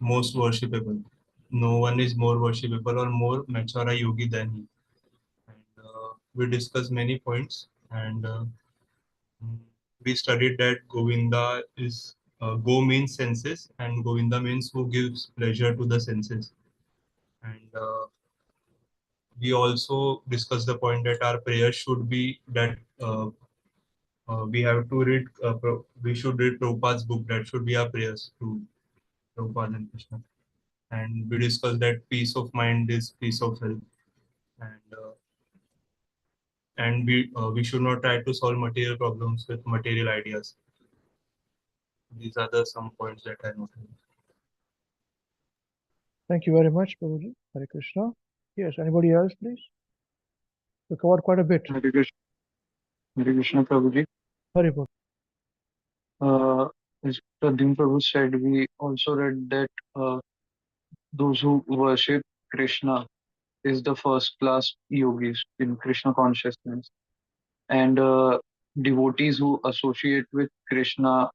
most worshipable. No one is more worshipable or more mature a yogi than he. And we discussed many points, and we studied that Govinda is Go means senses, and Govinda means who gives pleasure to the senses. And we also discussed the point that our prayer should be that we have to read, we should read Prabhupada's book. That should be our prayers to Prabhupada and Krishna. And we discussed that peace of mind is peace of health. And we should not try to solve material problems with material ideas. These are the some points that I noted. Thank you very much, Prabhuji. Hare Krishna. Yes, anybody else, please? We covered quite a bit. Hare Krishna Prabhuji. Hare Bol. As Pradyum Prabhu said, we also read that those who worship Krishna is the first class yogis in Krishna consciousness. And devotees who associate with Krishna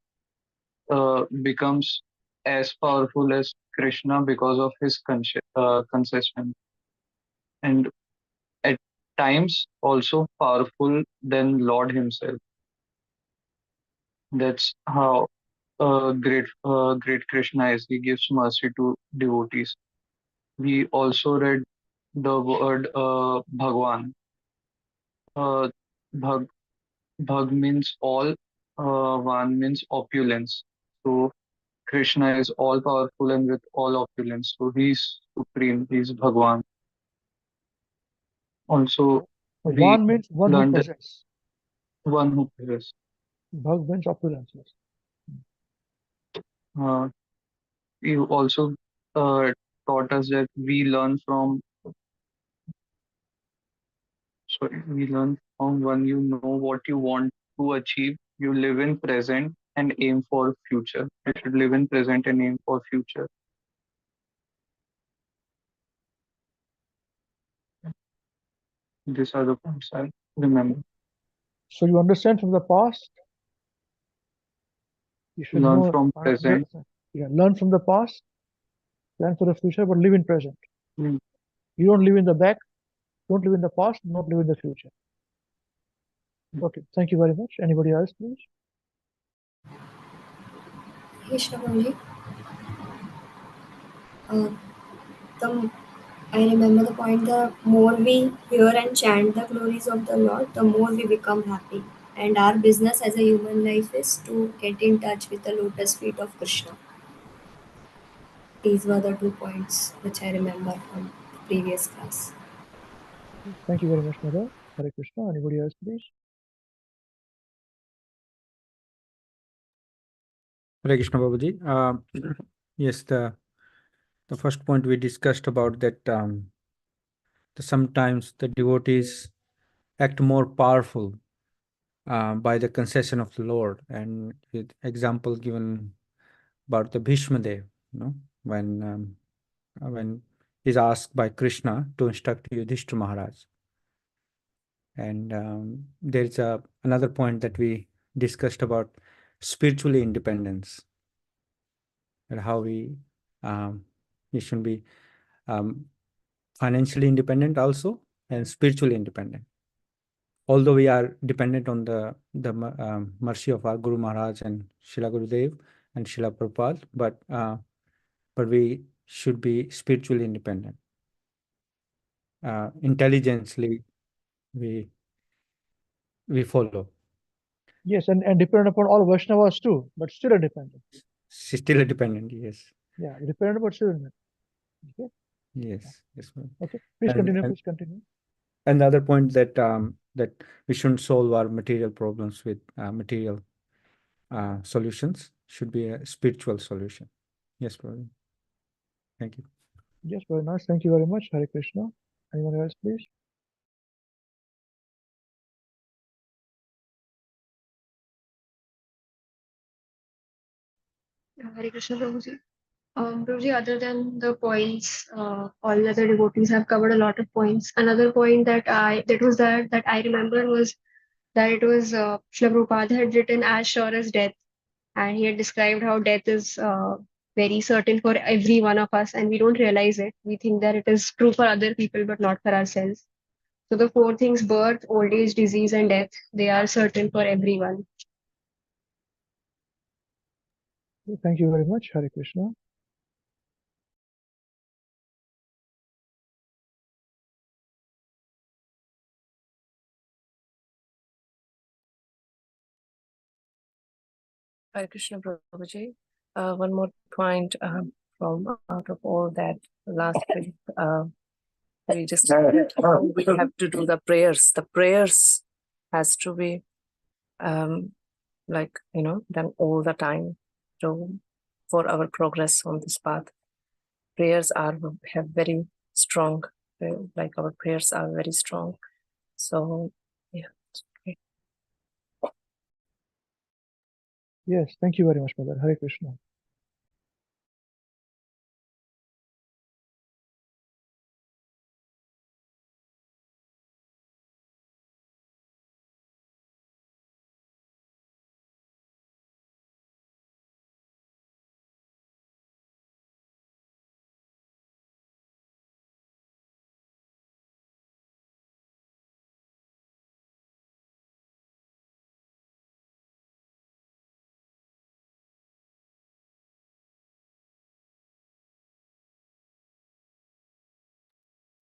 becomes as powerful as Krishna because of his concession. And at times also powerful than Lord himself. That's how great Krishna is. He gives mercy to devotees. We also read the word Bhagwan. Bhag, Bhag means all, Van means opulence. So Krishna is all powerful and with all opulence. So he's supreme, he's Bhagwan. Also, One means one who possesses. One who possesses. Bhag means opulence. You also taught us that we learn from when you know what you want to achieve, you live in present and aim for future. You should live in present and aim for future. These are the points I remember. So you understand from the past. You should learn from present. Yeah, learn from the past, plan for the future, but live in present. Mm. You don't live in the back, don't live in the past, not live in the future. Okay, thank you very much. Anybody else, please? Krishna Prabhuji. I remember the point, the more we hear and chant the glories of the Lord, the more we become happy. And our business as a human life is to get in touch with the lotus feet of Krishna. These were the 2 points which I remember from the previous class. Thank you very much, Mother. Hare Krishna. Anybody else, please? Hare Krishna Babaji. Yes, the first point we discussed about that sometimes the devotees act more powerful by the concession of the Lord, and with example given about the Bhishma Dev, when he's asked by Krishna to instruct Yudhishthira Maharaj. And there is another point that we discussed about spiritually independence, and how we should be financially independent also and spiritually independent. Although we are dependent on the mercy of our Guru Maharaj and Srila Gurudev and Srila Prabhupada, but we should be spiritually independent. Intelligently we follow. Yes, and depend upon all Vaishnavas too, but still independent. Still independent, yes. Yeah, dependent but still independent. Okay. Yes, yes, ma'am. Okay, please continue. Please continue. And the other point that that we shouldn't solve our material problems with material solutions. Should be a spiritual solution. Yes, brother. Thank you. Yes, very nice. Thank you very much. Hare Krishna. Anyone else, please? Hare Krishna Prabhuji. Prabhuji, other than the points, all other devotees have covered a lot of points. Another point that I remember was that it was Srila Prabhupada had written as sure as death, and he had described how death is very certain for every one of us, and we don't realize it. We think that it is true for other people, but not for ourselves. So the four things: birth, old age, disease, and death, they are certain for everyone. Thank you very much, Hare Krishna. Hare Krishna Prabhuji. One more point from out of all that last week. We just we have to do the prayers. The prayers has to be done all the time to for our progress on this path. Prayers have very strong, like our prayers are very strong. So yeah. Okay. Yes, thank you very much, Mother. Hare Krishna.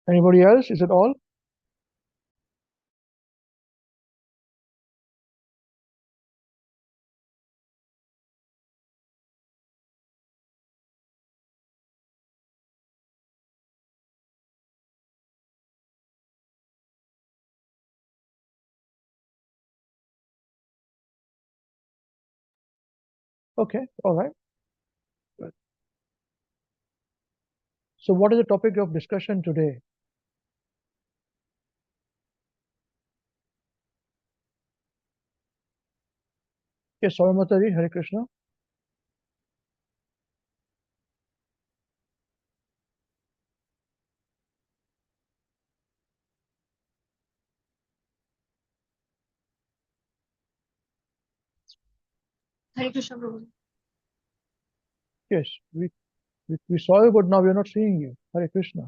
Anybody else? Is it all? Okay, all right. Good. So what is the topic of discussion today? Yes, Sauramatari, Hare Krishna. Hare Krishna Prabhuji. Yes, we saw you, but now we are not seeing you. Hare Krishna.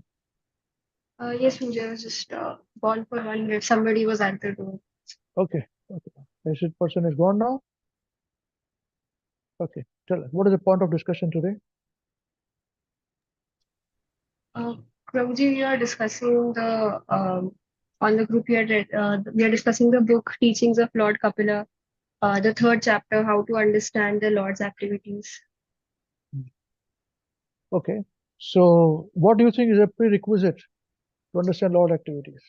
Yes, Prabhuji, I was just gone for 1 minute. Somebody was at the door. Okay, okay. This person is gone now? Okay, tell us, what is the point of discussion today? Prabhuji, we are discussing the on the group we are discussing the book Teachings of Lord Kapila, the third chapter, how to understand the Lord's activities. Okay, so what do you think is a prerequisite to understand Lord activities?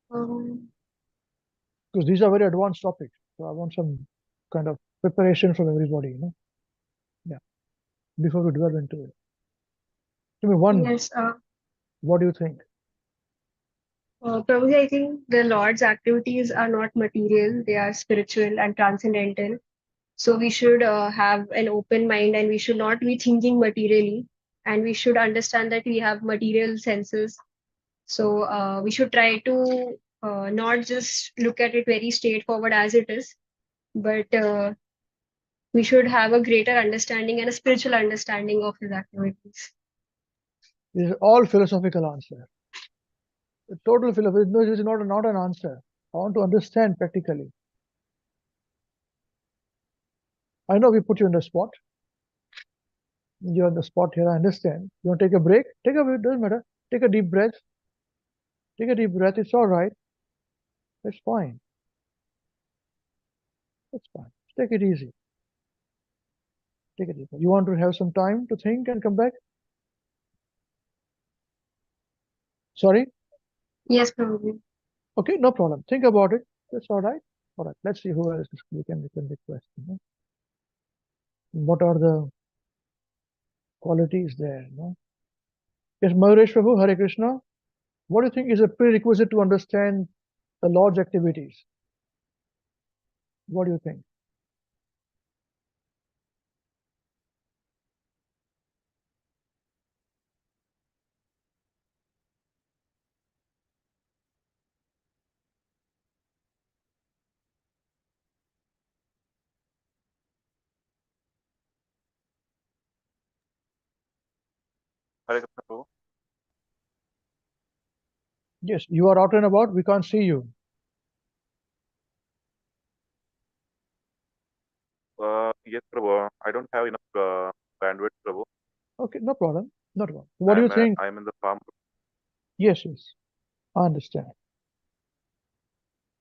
Um, Because these are very advanced topics, so I want some kind of preparation from everybody, you know? Yeah, before we delve into it. Give me one, yes, what do you think? Prabhuji, I think the Lord's activities are not material; they are spiritual and transcendental. So we should have an open mind, and we should not be thinking materially, and we should understand that we have material senses. So we should try to not just look at it very straightforward as it is, but we should have a greater understanding and a spiritual understanding of his activities. These are all philosophical answer. The total philosophy, no, this is not an answer. I want to understand practically. I know we put you in the spot. You're on the spot here, I understand. You want to take a break? Take a break, doesn't matter. Take a deep breath. Take a deep breath, it's all right. It's fine. It's fine. Take it easy. Take it easy. You want to have some time to think and come back? Sorry? Yes, Prabhuji. Okay, no problem. Think about it. That's all right. All right. Let's see who else we can request. You know? What are the qualities there? You know? Yes, Mahesh Prabhu, Hare Krishna. What do you think is a prerequisite to understand the Lord's activities? What do you think? Hare Krishna Prabhu. Yes, you are out and about. We can't see you. Yes, Prabhu. I don't have enough bandwidth, Prabhu. Okay, no problem. Not problem. What do you think? I'm in the farm. Yes, yes, I understand.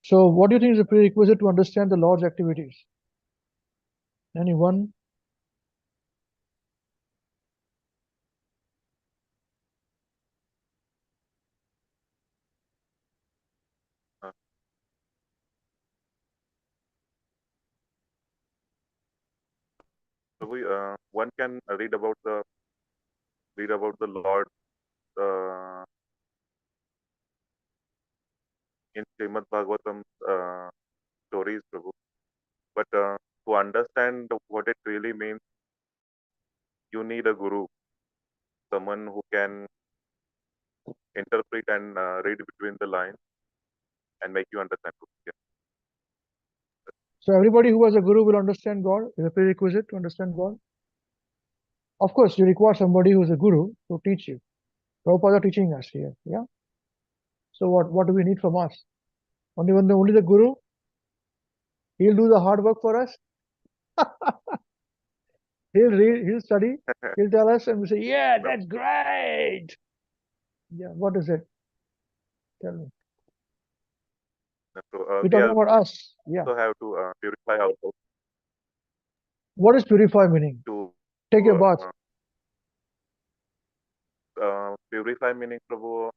So, what do you think is a prerequisite to understand the Lord's activities? Anyone? Prabhu, one can read about the Lord in Srimad Bhagavatam stories, Prabhu. But to understand what it really means, you need a guru, someone who can interpret and read between the lines and make you understand. Yeah. So, everybody who has a guru will understand God. Is a prerequisite to understand God. Of course, you require somebody who is a guru to teach you. Prabhupada teaching us here. Yeah. So, what do we need from us? Only the guru. He'll do the hard work for us. He'll read, he'll study, he'll tell us, and we say, "Yeah, that's great." Yeah, what is it? Tell me. So We're talking about us. Yeah. also have to purify ourselves. What is purify meaning? To Take a bath. Purify meaning, Prabhu.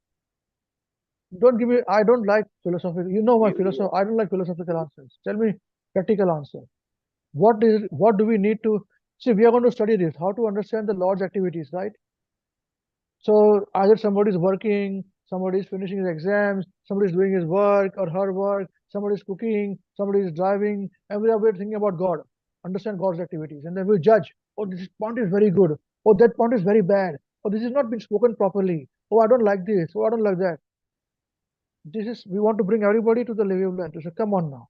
Don't give me. I don't like philosophical. You know my philosophy. I don't like philosophical answers. Tell me practical answer. What do we need to see? We are going to study this. How to understand the Lord's activities, right? So either somebody is working, somebody is finishing his exams, somebody is doing his work or her work, somebody is cooking, somebody is driving, and we're thinking about God, understand God's activities, and then we judge. Oh, this point is very good. Oh, that point is very bad. Oh, this has not been spoken properly. Oh, I don't like this. Oh, I don't like that. We want to bring everybody to the level of to say, come on now.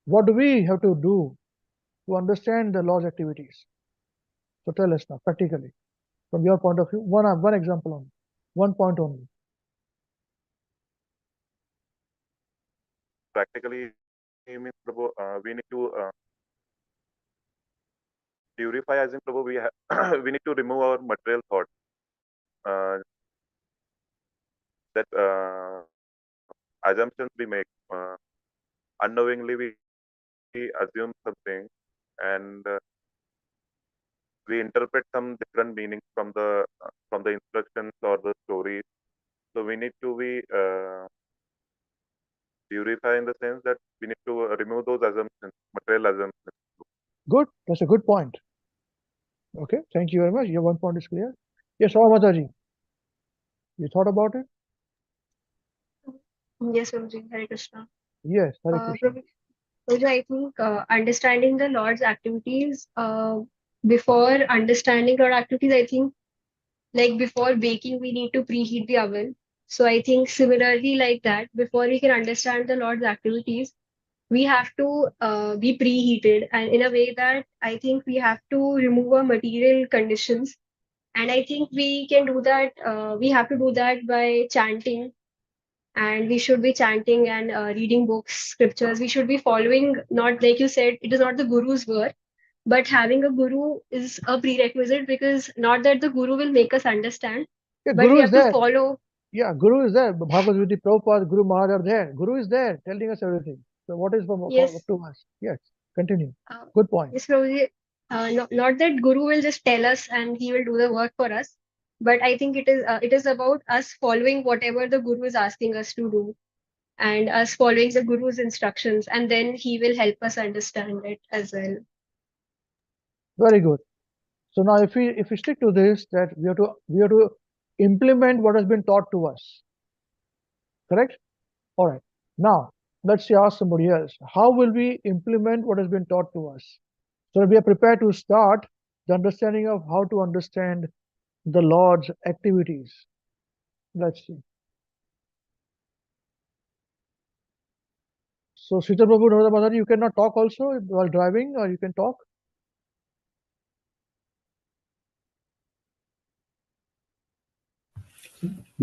What do we have to do to understand the Lord's activities? So tell us now, practically, from your point of view, one example only, 1 point only. Practically means, Prabhu, we need to purify, as in, Prabhu, we need to remove our material thoughts. That assumptions we make. Unknowingly, we assume something and we interpret some different meanings from the instructions or the stories. So we need to be purify in the sense that we need to remove those assumptions, material assumptions. Good. That's a good point. Okay. Thank you very much. Your 1 point is clear. Yes, Mataji. You thought about it? Yes, Prabhuji. Hare Krishna. Yes, Hare Krishna. Prabhuji, I think understanding the Lord's activities, before understanding Lord activities, I think like before baking, we need to preheat the oven. So I think similarly like that, before we can understand the Lord's activities, we have to be preheated, and in a way that I think we have to remove our material conditions. And I think we can do that. We have to do that by chanting, and we should be chanting and reading books, scriptures. We should be following, not like you said, it is not the guru's work, but having a guru is a prerequisite, because not that the guru will make us understand, Yeah, but Guru we is have to there. follow. Yeah, Guru is there. Bhagavad Gita, Prabhupada, Guru Maharaj are there. Guru is there telling us everything. So what is from Yes. up to us? Yes, continue. Uh, Good point. Yes, Prabhuji. Not that guru will just tell us and he will do the work for us, but I think it is about us following whatever the guru is asking us to do, and us following the guru's instructions, and then he will help us understand it as well. Very good. So now if we stick to this, that we have to implement what has been taught to us. Correct? All right. Now let's say ask somebody else. How will we implement what has been taught to us? So we are prepared to start the understanding of how to understand the Lord's activities. Let's see. So Sita Prabhu, Mataji, you cannot talk also while driving, or you can talk?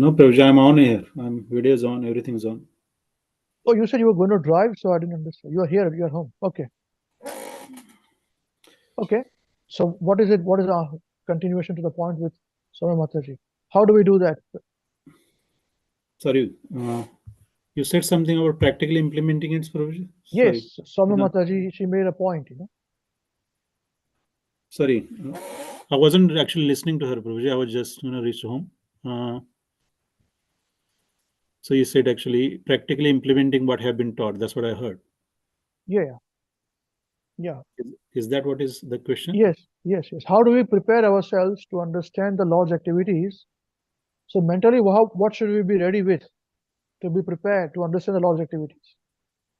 No, Prabhuji, I'm on here. Video's on, everything's on. Oh, you said you were going to drive, so I didn't understand. You are here, you are home. Okay. Okay. So what is it? What is our continuation to the point with Swami Mataji? How do we do that? Sorry, you said something about practically implementing it, Prabhuji? Sorry. Yes, Swami No. Mataji, she made a point, Sorry, I wasn't actually listening to her, Prabhuji. I was just reached home. So you said actually practically implementing what have been taught. That's what I heard. Yeah. Yeah. Is that what is the question? Yes. How do we prepare ourselves to understand the Lord's activities? So mentally, what should we be ready with to be prepared to understand the Lord's activities?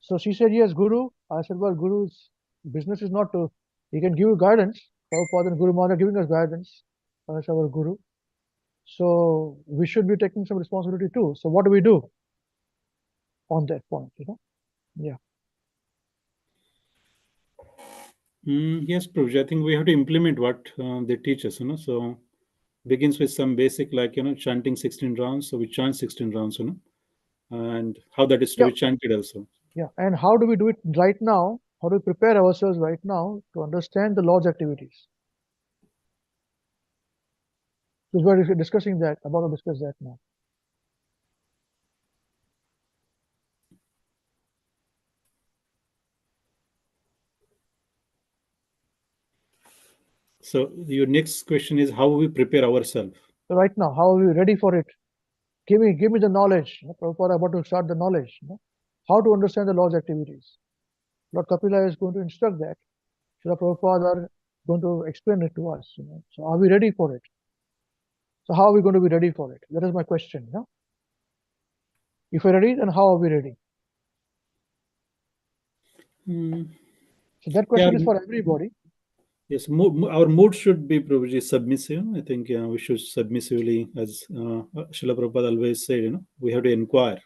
So she said, yes, Guru. I said, well, Guru's business is not to, he can give you guidance. Prabhupada and Guru Maharaj are giving us guidance as our Guru. So we should be taking some responsibility too. So what do we do on that point? Yeah. Yes, Prabhuji. I think we have to implement what they teach us. So begins with some basic like chanting 16 rounds. So we chant 16 rounds. And how that is to be chanted also. Yeah. And how do we do it right now? How do we prepare ourselves right now to understand the Lord's activities? Because we're discussing that, about to discuss that now. So your next question is how we prepare ourselves. So right now, how are we ready for it? Give me the knowledge. Prabhupada about to start the knowledge. How to understand the Lord's activities. Lord Kapila is going to instruct that. Srila Prabhupada are going to explain it to us. So are we ready for it? So how are we going to be ready for it? That is my question. If we're ready, then how are we ready? So that question is for everybody. Yes, our mood should be probably submissive. I think we should submissively, as Srila Prabhupada always said, we have to inquire,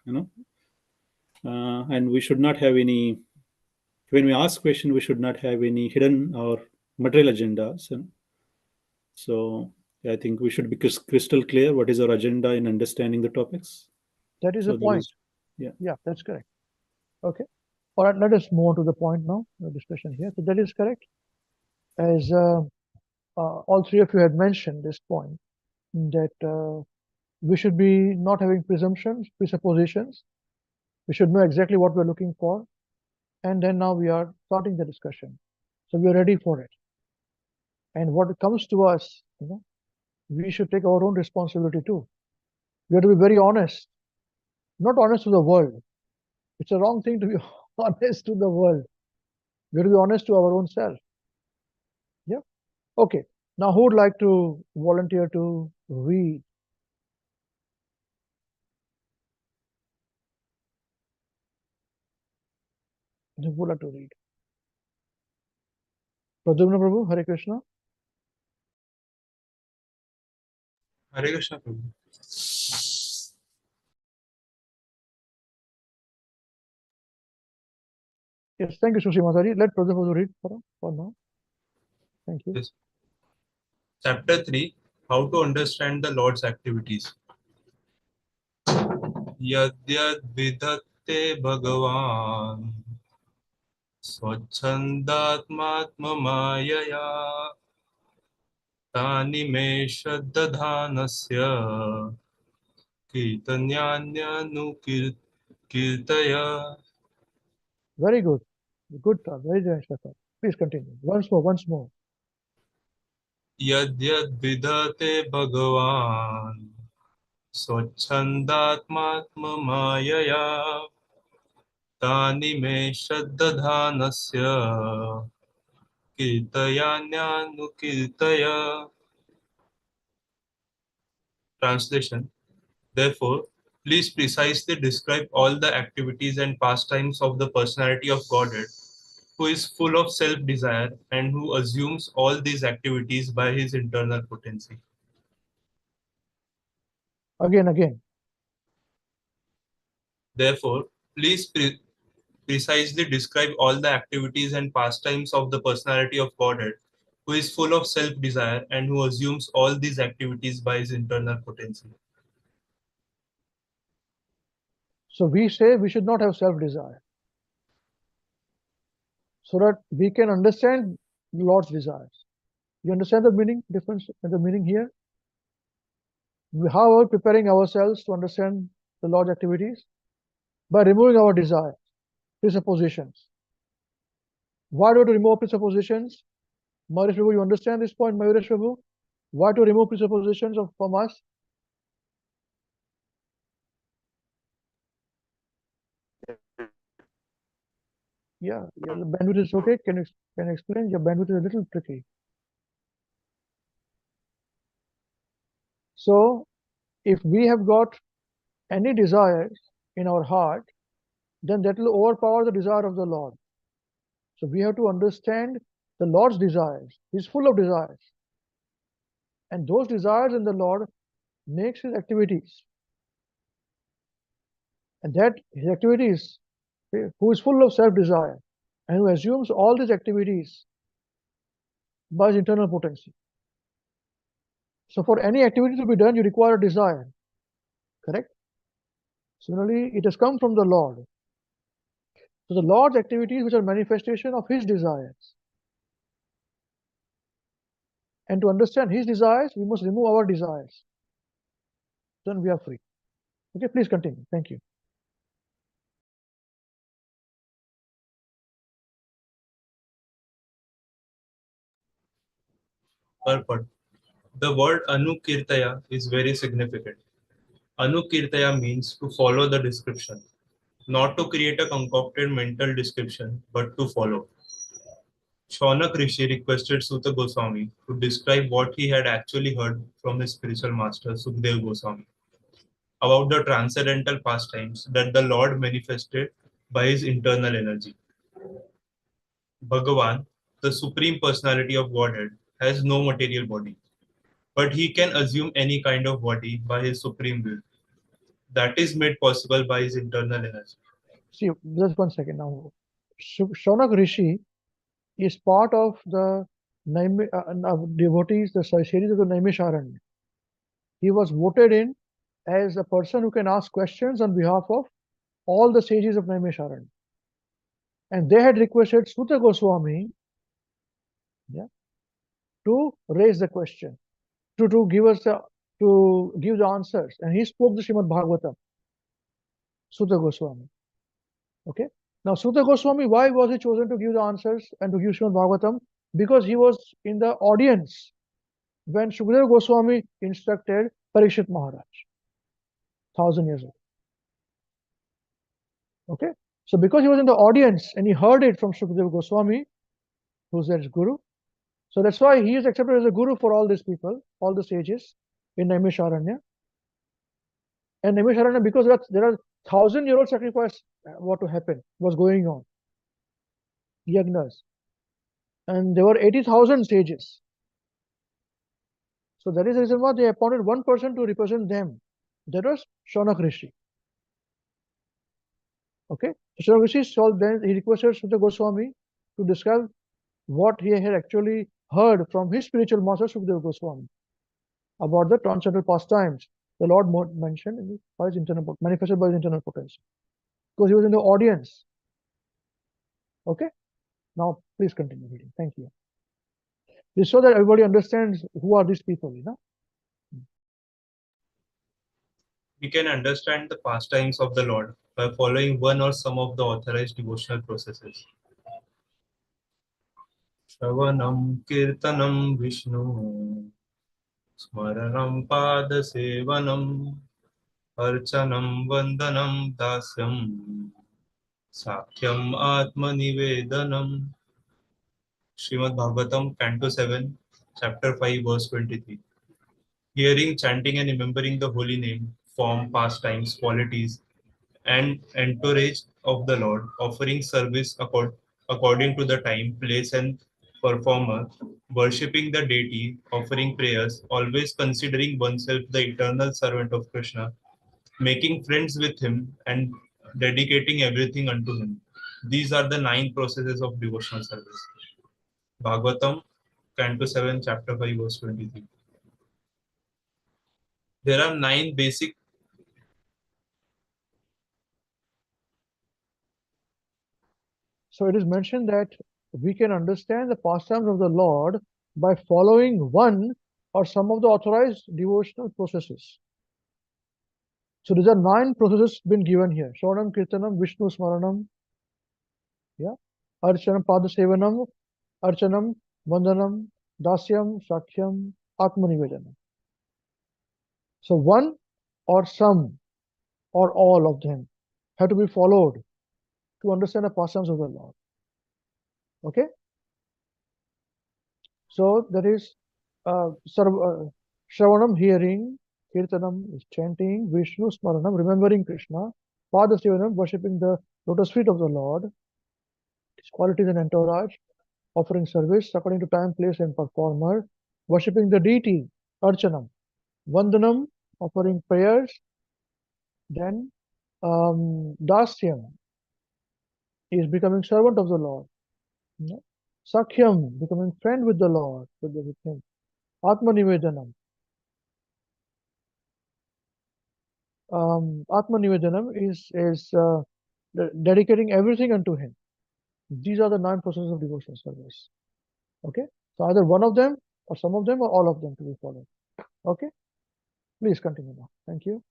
and we should not have any, when we ask question, we should not have any hidden or material agendas. So I think we should be crystal clear what is our agenda in understanding the topics. That is the point. Yeah, that's correct. Okay. All right, let us move on to the point now, the discussion here. So that is correct. As all three of you had mentioned this point, that we should be not having presumptions, presuppositions. We should know exactly what we're looking for. And then now we are starting the discussion. So we are ready for it. And what comes to us, we should take our own responsibility too. We have to be very honest, not honest to the world. It's a wrong thing to be honest to the world. We have to be honest to our own self. Yeah. Okay. Now, who would like to volunteer to read? Who would like to read? Pradyumna Prabhu, Hare Krishna. Hare Krishna Prabhu. Yes, thank you, Sushi Mataji. Let Pradyumna Prabhu read for now. Thank you. Yes. Chapter 3, How to Understand the Lord's Activities. Yadyad vidhatte bhagavan स्वच्छन्दात्मात्ममायया तानि मे श्रद्दधानस्य कीर्तन्यान्यनुकीर्तय. Very good. Good, very nice. Please continue. Once more. यद्यद् विधते भगवान् स्वच्छन्दात्मात्ममायया तानि मे श्रद्दधानस्य कीर्तयान्यानुकीर्तय. Translation. Therefore, please precisely describe all the activities and pastimes of the personality of Godhead, who is full of self-desire and who assumes all these activities by his internal potency. Again. Therefore, please precisely describe all the activities and pastimes of the personality of Godhead, who is full of self-desire and who assumes all these activities by his internal potency. So we say we should not have self-desire, so that we can understand the Lord's desires. You understand the meaning, difference and the meaning here? How are we preparing ourselves to understand the Lord's activities? By removing our desires, presuppositions. Why do we remove presuppositions? Mayuresh Prabhu, you understand this point, Mayuresh Prabhu? Why to remove presuppositions from us? Yeah, the bandwidth is okay. Can you explain? Your bandwidth is a little tricky. So, if we have got any desires in our heart, then that will overpower the desire of the Lord. So we have to understand the Lord's desires. He's full of desires. And those desires in the Lord makes his activities. And that his activities, who is full of self-desire and who assumes all these activities by his internal potency. So for any activity to be done, you require a desire. Correct? Similarly, it has come from the Lord. So the Lord's activities, which are manifestation of his desires. And to understand his desires, we must remove our desires. Then we are free. Okay, please continue. Thank you. Purport. The word Anukirtaya is very significant. Anukirtaya means to follow the description, not to create a concocted mental description, but to follow. Shaunak Rishi requested Suta Goswami to describe what he had actually heard from his spiritual master Sukdev Goswami about the transcendental pastimes that the Lord manifested by his internal energy. Bhagavan, the Supreme Personality of Godhead, has no material body, but he can assume any kind of body by his supreme will. That is made possible by his internal energy. See, just 1 second now. Shaunak Rishi is part of the devotees, the series of the Naimisharanya. He was voted in as a person who can ask questions on behalf of all the sages of Naimisharanya. And they had requested Suta Goswami to raise the question, to give us the answers. And he spoke the Srimad Bhagavatam, Suta Goswami. Okay. Now, Suta Goswami, why was he chosen to give the answers and to give Srimad Bhagavatam? Because he was in the audience when Shukadeva Goswami instructed Parikshit Maharaj 1,000 years ago. Okay. So because he was in the audience and he heard it from Shukadeva Goswami, who's their guru, so that's why he is accepted as a guru for all these people, all the sages in Naimisharanya. And Naimisharanya, because there are 1,000-year-old sacrifice what to happen was going on, yagnas, and there were 80,000 sages. So that is the reason why they appointed one person to represent them. That was Shaunak Rishi. Okay, so Shaunak Rishi then he requested Sutta Goswami to describe what he had actually heard from his spiritual master Sukadeva Goswami about the transcendental pastimes the Lord mentioned by his internal, manifested by his internal potential, because he was in the audience. Okay, now please continue reading. Thank you. This so that everybody understands who are these people, you know. We can understand the pastimes of the Lord by following one or some of the authorized devotional processes. Shravanam Kirtanam Vishnu Smaranam Padasevanam Archanam Vandanam Dasyam Sakhyam Atmanivedanam. Srimad Bhagavatam, Canto 7, Chapter 5, Verse 23. Hearing, chanting, and remembering the holy name, form, pastimes, qualities, and entourage of the Lord, offering service according to the time, place, and performer, worshipping the deity, offering prayers, always considering oneself the eternal servant of Krishna, making friends with him, and dedicating everything unto him. These are the 9 processes of devotional service. Bhagavatam, Canto 7, Chapter 5, Verse 23. There are 9 basic So it is mentioned that we can understand the pastimes of the Lord by following one or some of the authorized devotional processes. So these are 9 processes been given here. Shravanam, Kirtanam, Vishnu Smaranam, yeah, Archanam, Padasevanam, Archanam, Vandanam, Dasyam, Shakhyam, Atmanivedanam. So one or some or all of them have to be followed to understand the pastimes of the Lord. Okay? So that is Shravanam, hearing, Kirtanam is chanting, Vishnu Smaranam, remembering Krishna, Padasevanam, worshipping the lotus feet of the Lord, his qualities and entourage, offering service according to time, place, and performer, worshipping the deity, Archanam, Vandanam, offering prayers, then Dasyam is becoming servant of the Lord, Sakhyam, becoming friend with the Lord, with him, Atmanivedanam. Atmanivedanam is dedicating everything unto him. These are the 9 processes of devotional service. Okay, so either one of them or some of them or all of them to be followed. Okay, please continue now. Thank you.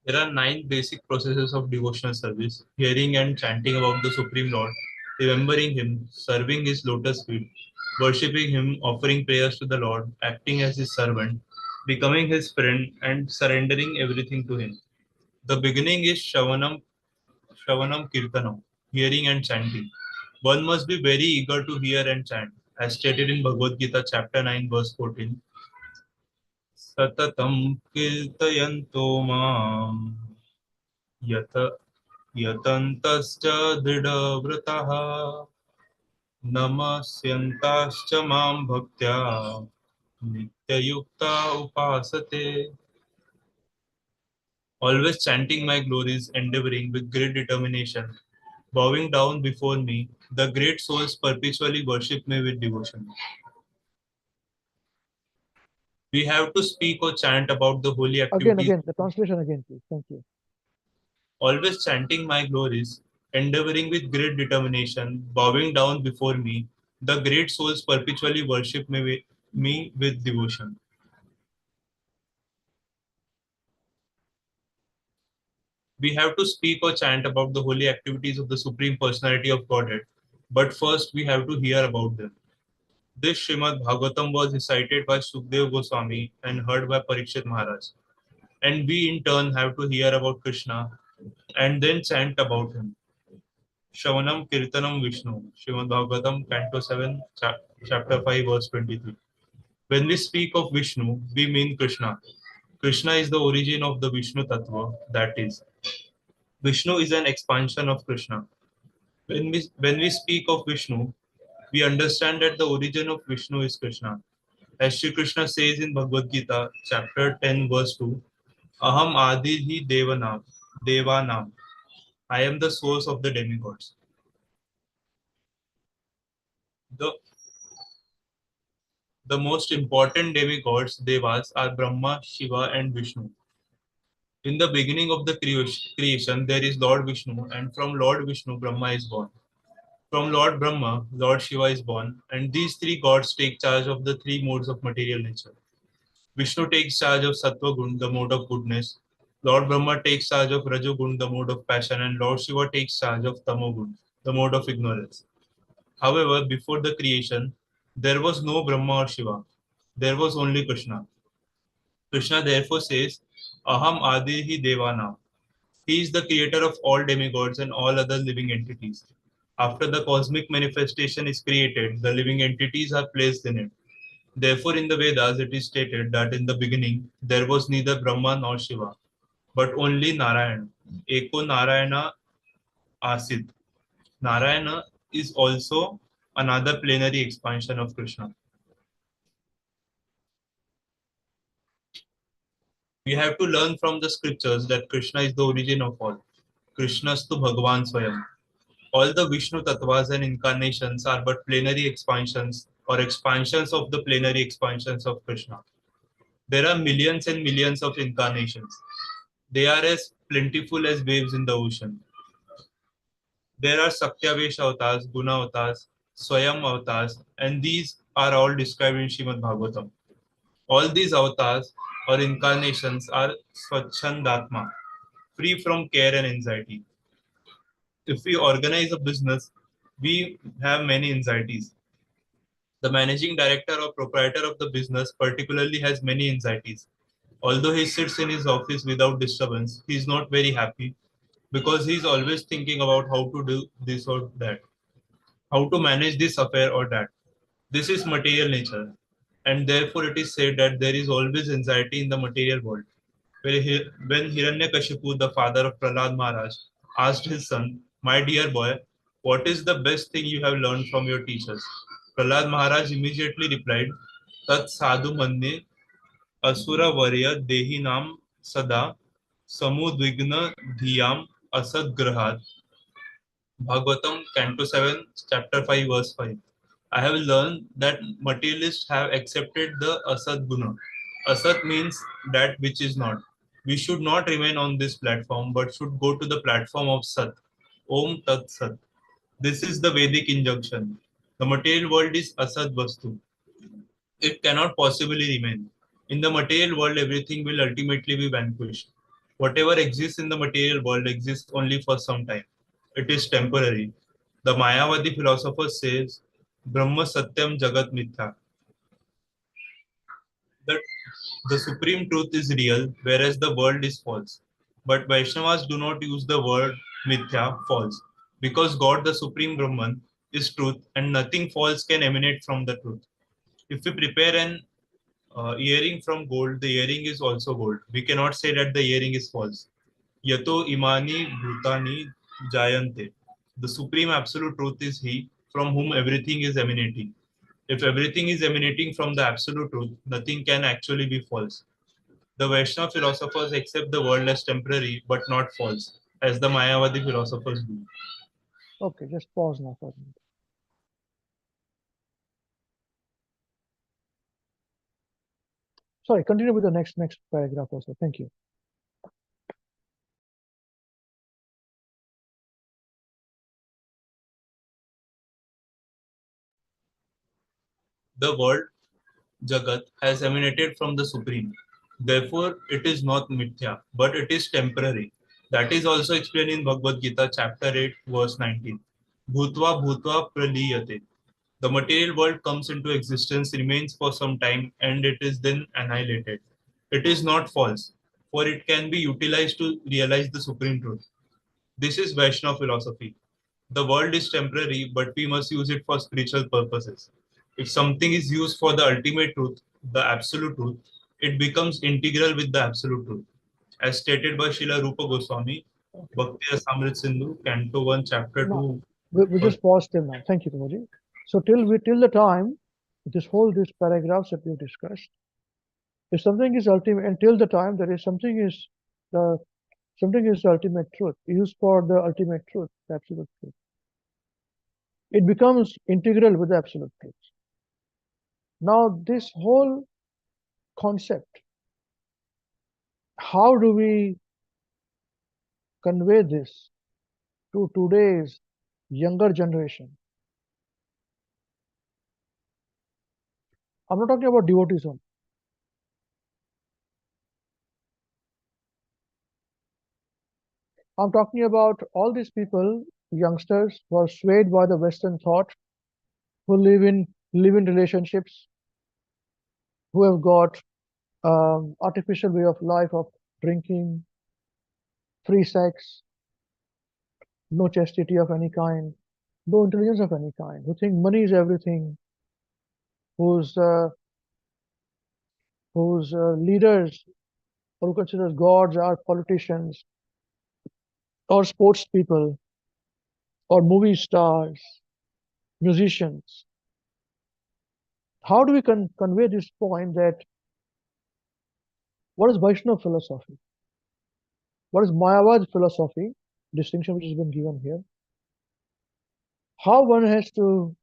There are 9 basic processes of devotional service: hearing and chanting about the Supreme Lord, remembering Him, serving His lotus feet, worshipping Him, offering prayers to the Lord, acting as His servant, becoming His friend, and surrendering everything to Him. The beginning is Shravanam Kirtanam, hearing and chanting. One must be very eager to hear and chant, as stated in Bhagavad Gita, chapter 9, verse 14. Satatam kirtayanto mam यत यतन्तश्च दृढव्रतः नमस्यन्ताश्च मां भक्त्या नित्ययुक्ता उपासते. Always chanting my glories, endeavoring with great determination, bowing down before me, the great souls perpetually worship me with devotion. We have to speak or chant about the holy activities. Again, the translation again, please. Thank you. Always chanting my glories, endeavoring with great determination, bowing down before me, the great souls perpetually worship me with devotion. We have to speak or chant about the holy activities of the Supreme Personality of Godhead, but first we have to hear about them. This Srimad Bhagavatam was recited by Sukdev Goswami and heard by Parikshit Maharaj. And we in turn have to hear about Krishna and then chant about him. Shravanam Kirtanam Vishnu, Srimad Bhagavatam, Canto 7, Chapter 5, verse 23. When we speak of Vishnu, we mean Krishna. Krishna is the origin of the Vishnu Tattva, that is, Vishnu is an expansion of Krishna. When we speak of Vishnu, we understand that the origin of Vishnu is Krishna. As Shri Krishna says in Bhagavad Gita, chapter 10, verse 2, Aham Adihi Devanam. I am the source of the demigods. The The most important demigods, devas, are Brahma, Shiva, and Vishnu. In the beginning of the creation, there is Lord Vishnu, and from Lord Vishnu, Brahma is born. From Lord Brahma, Lord Shiva is born, and these 3 gods take charge of the 3 modes of material nature. Vishnu takes charge of Sattva Gun, the mode of goodness. Lord Brahma takes charge of Rajogun, the mode of passion, and Lord Shiva takes charge of Tamogun, the mode of ignorance. However, before the creation, there was no Brahma or Shiva. There was only Krishna. Krishna therefore says, Aham Adihi Devana. He is the creator of all demigods and all other living entities. After the cosmic manifestation is created, the living entities are placed in it. Therefore, in the Vedas, it is stated that in the beginning, there was neither Brahma nor Shiva, but only Narayana. Eko Narayana Asid. Narayana is also another plenary expansion of Krishna. We have to learn from the scriptures that Krishna is the origin of all. Krishnastu Bhagavan Swayam. All the Vishnu Tattvas and incarnations are but plenary expansions or expansions of the plenary expansions of Krishna. There are millions and millions of incarnations. They are as plentiful as waves in the ocean. There are Sakyavesh avatars, Guna avatars, Swayam avatars, and these are all described in Srimad Bhagavatam. All these avatars or incarnations are Swachandatma, free from care and anxiety. If we organize a business, we have many anxieties. The managing director or proprietor of the business particularly has many anxieties. Although he sits in his office without disturbance, he is not very happy because he is always thinking about how to do this or that, how to manage this affair or that. This is material nature, and therefore it is said that there is always anxiety in the material world. When Hiranyakashipu, the father of Prahlad Maharaj, asked his son, "My dear boy, what is the best thing you have learned from your teachers?" Prahlad Maharaj immediately replied, "Tat sadhu manne asura varya dehi nam sada samudvigna dhiyam asadgrahat." Bhagavatam, Canto 7, Chapter 5, Verse 5. I have learned that materialists have accepted the Asat Guna. Asat means that which is not. We should not remain on this platform but should go to the platform of Sat. Om Tat Sat. This is the Vedic injunction. The material world is Asat Vastu. It cannot possibly remain. In the material world, everything will ultimately be vanquished. Whatever exists in the material world exists only for some time. It is temporary. The Mayavadi philosopher says, Brahma Satyam Jagat Mithya, that the supreme truth is real, whereas the world is false. But Vaishnavas do not use the word Mithya, false, because God, the supreme Brahman, is truth, and nothing false can emanate from the truth. If we prepare an earring from gold, the earring is also gold. We cannot say that the earring is false. Yato imani bhutani jayante. The supreme absolute truth is He from whom everything is emanating. If everything is emanating from the absolute truth, nothing can actually be false. The Vaishnava philosophers accept the world as temporary but not false, as the Mayavadi philosophers do. Okay, just pause now for a minute. Sorry, continue with the next paragraph also. Thank you. The world, Jagat, has emanated from the Supreme. Therefore, it is not mithya, but it is temporary. That is also explained in Bhagavad Gita, chapter 8, verse 19. Bhutva bhutva praliyate. The material world comes into existence, remains for some time, and it is then annihilated. It is not false, for it can be utilized to realize the supreme truth. This is Vaishnava philosophy. The world is temporary, but we must use it for spiritual purposes. If something is used for the ultimate truth, the absolute truth, it becomes integral with the absolute truth. As stated by Srila Rupa Goswami, Okay. Bhakti Rasamrit Sindhu, Canto 1, Chapter No, 2. we just pause till now. Thank you, Prabhuji. So till the time, these paragraphs that we've discussed, if something is ultimate, until the time there is something is the ultimate truth, used for the ultimate truth, the absolute truth, it becomes integral with the absolute truth. Now, this whole concept, how do we convey this to today's younger generation? I'm not talking about devotees only. I'm talking about all these people, youngsters, who are swayed by the Western thought, who live in relationships, who have got artificial way of life of drinking, free sex, no chastity of any kind, no intelligence of any kind, who think money is everything, whose leaders or who considers gods are politicians or sports people or movie stars, musicians. How do we convey this point that what is Vaishnava philosophy? What is Mayavad philosophy? Distinction which has been given here. How one has to,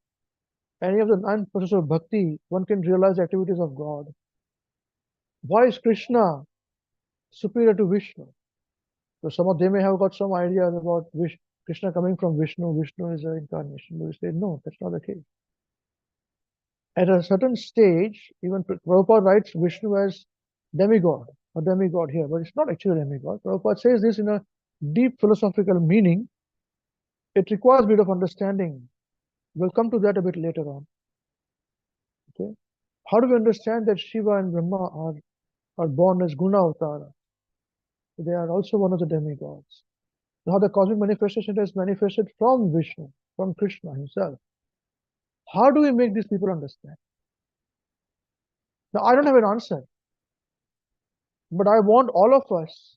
any of the 9 processes of bhakti, one can realize the activities of God. Why is Krishna superior to Vishnu? So some of them may have got some ideas about Krishna coming from Vishnu, Vishnu is an incarnation. We say, no, that's not the case. At a certain stage, even Prabhupada writes Vishnu as demigod, a demigod here, but it's not actually a demigod. Prabhupada says this in a deep philosophical meaning. It requires a bit of understanding. We'll come to that a bit later on. Okay, how do we understand that Shiva and Brahma are born as Guna Avatara? They are also one of the demigods. How the cosmic manifestation is manifested from Vishnu, from Krishna himself. How do we make these people understand? Now, I don't have an answer, but I want all of us,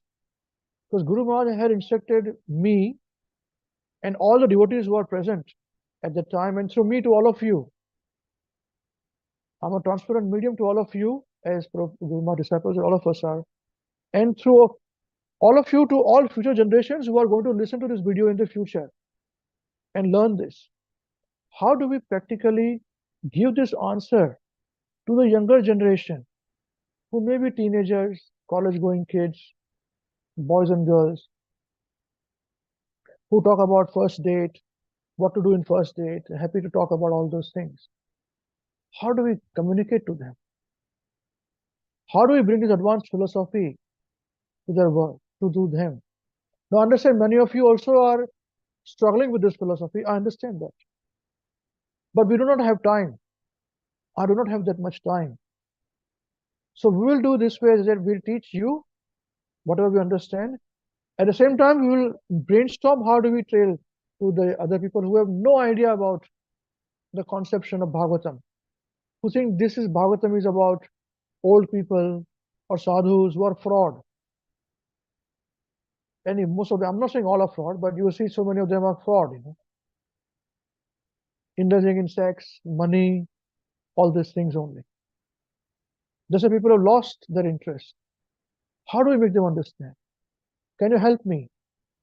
because Guru Maharaj had instructed me and all the devotees who are present at the time, and through me to all of you. I'm a transparent medium to all of you, as Guru Maharaj disciples, all of us are, and through all of you to all future generations who are going to listen to this video in the future and learn this. How do we practically give this answer to the younger generation who may be teenagers, college-going kids, boys and girls, who talk about first date, what to do in first date, happy to talk about all those things? How do we communicate to them? How do we bring this advanced philosophy to their world, to them? Now, understand, many of you also are struggling with this philosophy. I understand that. But we do not have time. I do not have that much time. So we will do this way, that we'll teach you whatever we understand. At the same time, we will brainstorm how do we trail to the other people who have no idea about the conception of Bhagavatam, who think this is Bhagavatam is about old people or sadhus who are fraud. And most of them, I'm not saying all are fraud, but you will see so many of them are fraud, indulging in sex, money, all these things only. Those are people who have lost their interest. How do we make them understand? Can you help me?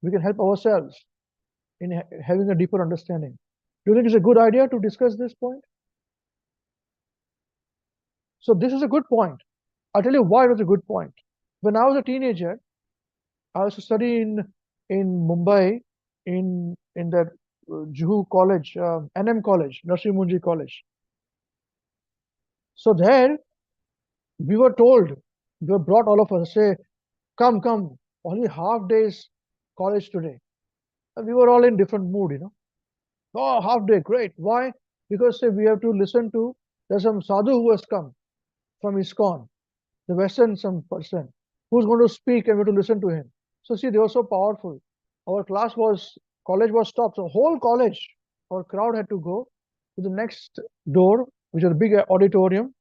We can help ourselves in having a deeper understanding. Do you think it's a good idea to discuss this point? So this is a good point. I'll tell you why it was a good point. When I was a teenager, I used to study in Mumbai in that Juhu college, NM college, Nursi Munji college. So there, we were told, we were brought all of us, say, come, only half days college today. And we were all in different mood, Oh, half day, great. Why? Because say, we have to listen to, there's some sadhu who has come from ISKCON, the Western some person who's going to speak and we have to listen to him. So see, they were so powerful. Our college was stopped. So whole college, our crowd had to go to the next door, which is a big auditorium.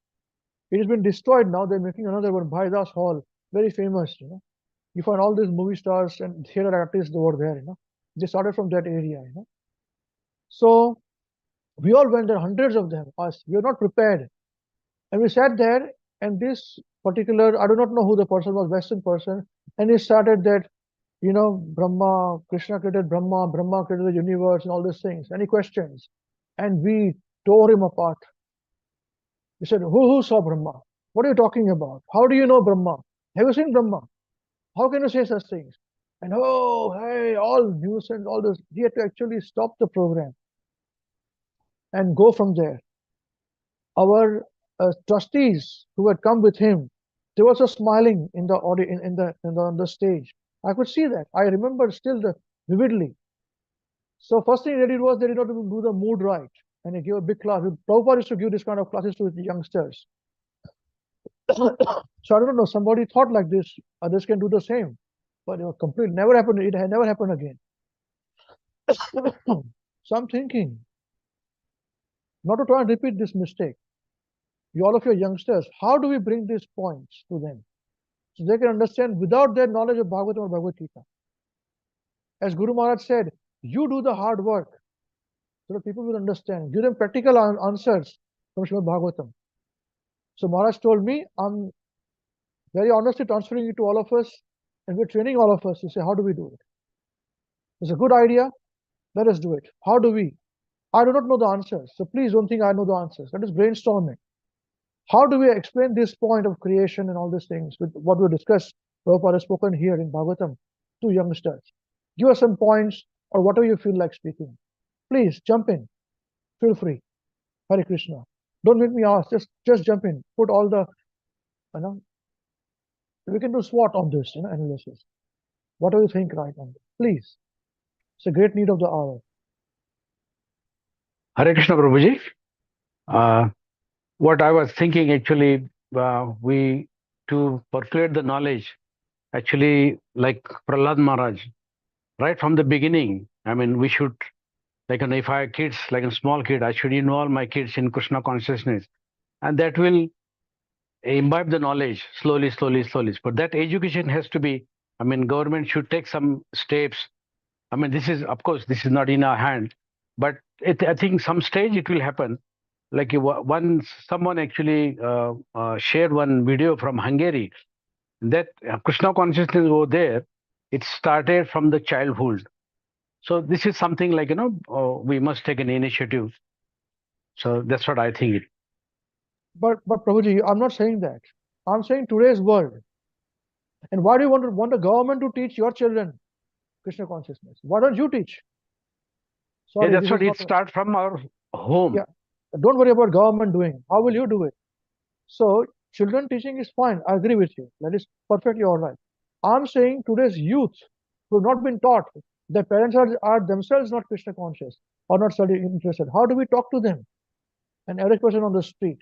It has been destroyed now. They're making another one, Bhaidas Hall, very famous, You find all these movie stars and theater artists over there, They started from that area, So we all went there, hundreds of them, us. We were not prepared. And we sat there, and this particular, I do not know who the person was, Western person, and he started that, Brahma, Krishna created Brahma, Brahma created the universe, and all these things. Any questions? And we tore him apart. We said, who saw Brahma? What are you talking about? How do you know Brahma? Have you seen Brahma? How can you say such things? And oh, hey, all nuisance, all this. He had to actually stop the program and go from there. Our trustees who had come with him, they were also smiling in the on the stage. I could see that. I remember still vividly. So first thing they did was they did not do the mood right, and he gave a big class. Prabhupada used to give this kind of classes to the youngsters. So I don't know. Somebody thought like this. Others can do the same, but it was complete. Never happened. It had never happened again. So I'm thinking not to try and repeat this mistake. All of your youngsters, how do we bring these points to them so they can understand without their knowledge of Bhagavatam or Bhagavad Gita? As Guru Maharaj said, you do the hard work so that people will understand. Give them practical answers from Srimad Bhagavatam. So Maharaj told me, I'm very honestly transferring it to all of us, and we're training all of us to say, how do we do it? It's a good idea. Let us do it. How do we? I do not know the answers. So please don't think I know the answers. Let us brainstorm it. How do we explain this point of creation and all these things with what we discussed? Prabhupada has spoken here in Bhagavatam to youngsters. Give us some points or whatever you feel like speaking. Please jump in. Feel free. Hare Krishna. Don't make me ask. Just jump in. Put all the, you know, we can do SWOT on this, analysis. What do you think right on this? Please. It's a great need of the hour. Hare Krishna Prabhuji. What I was thinking actually, we to percolate the knowledge, actually, like Prahlad Maharaj, right from the beginning. I mean, we should, like, if I have kids, like a small kid, I should involve my kids in Krishna consciousness, and that will imbibe the knowledge slowly, slowly, slowly. But that education has to be. I mean, government should take some steps. I mean, this is, of course, this is not in our hand, but I think some stage it will happen. Like once someone actually shared one video from Hungary, that Krishna consciousness over there, it started from the childhood. So this is something like, we must take an initiative. So that's what I think. But Prabhuji, I'm not saying that. I'm saying today's world. And why do you want the government to teach your children Krishna consciousness? Why don't you teach? Sorry, yeah, that's what it starts from our home. Yeah. Don't worry about government doing. How will you do it? So children teaching is fine. I agree with you. That is perfectly all right. I'm saying today's youth who have not been taught, their parents are themselves not Krishna conscious or not study interested. How do we talk to them? An average person on the street.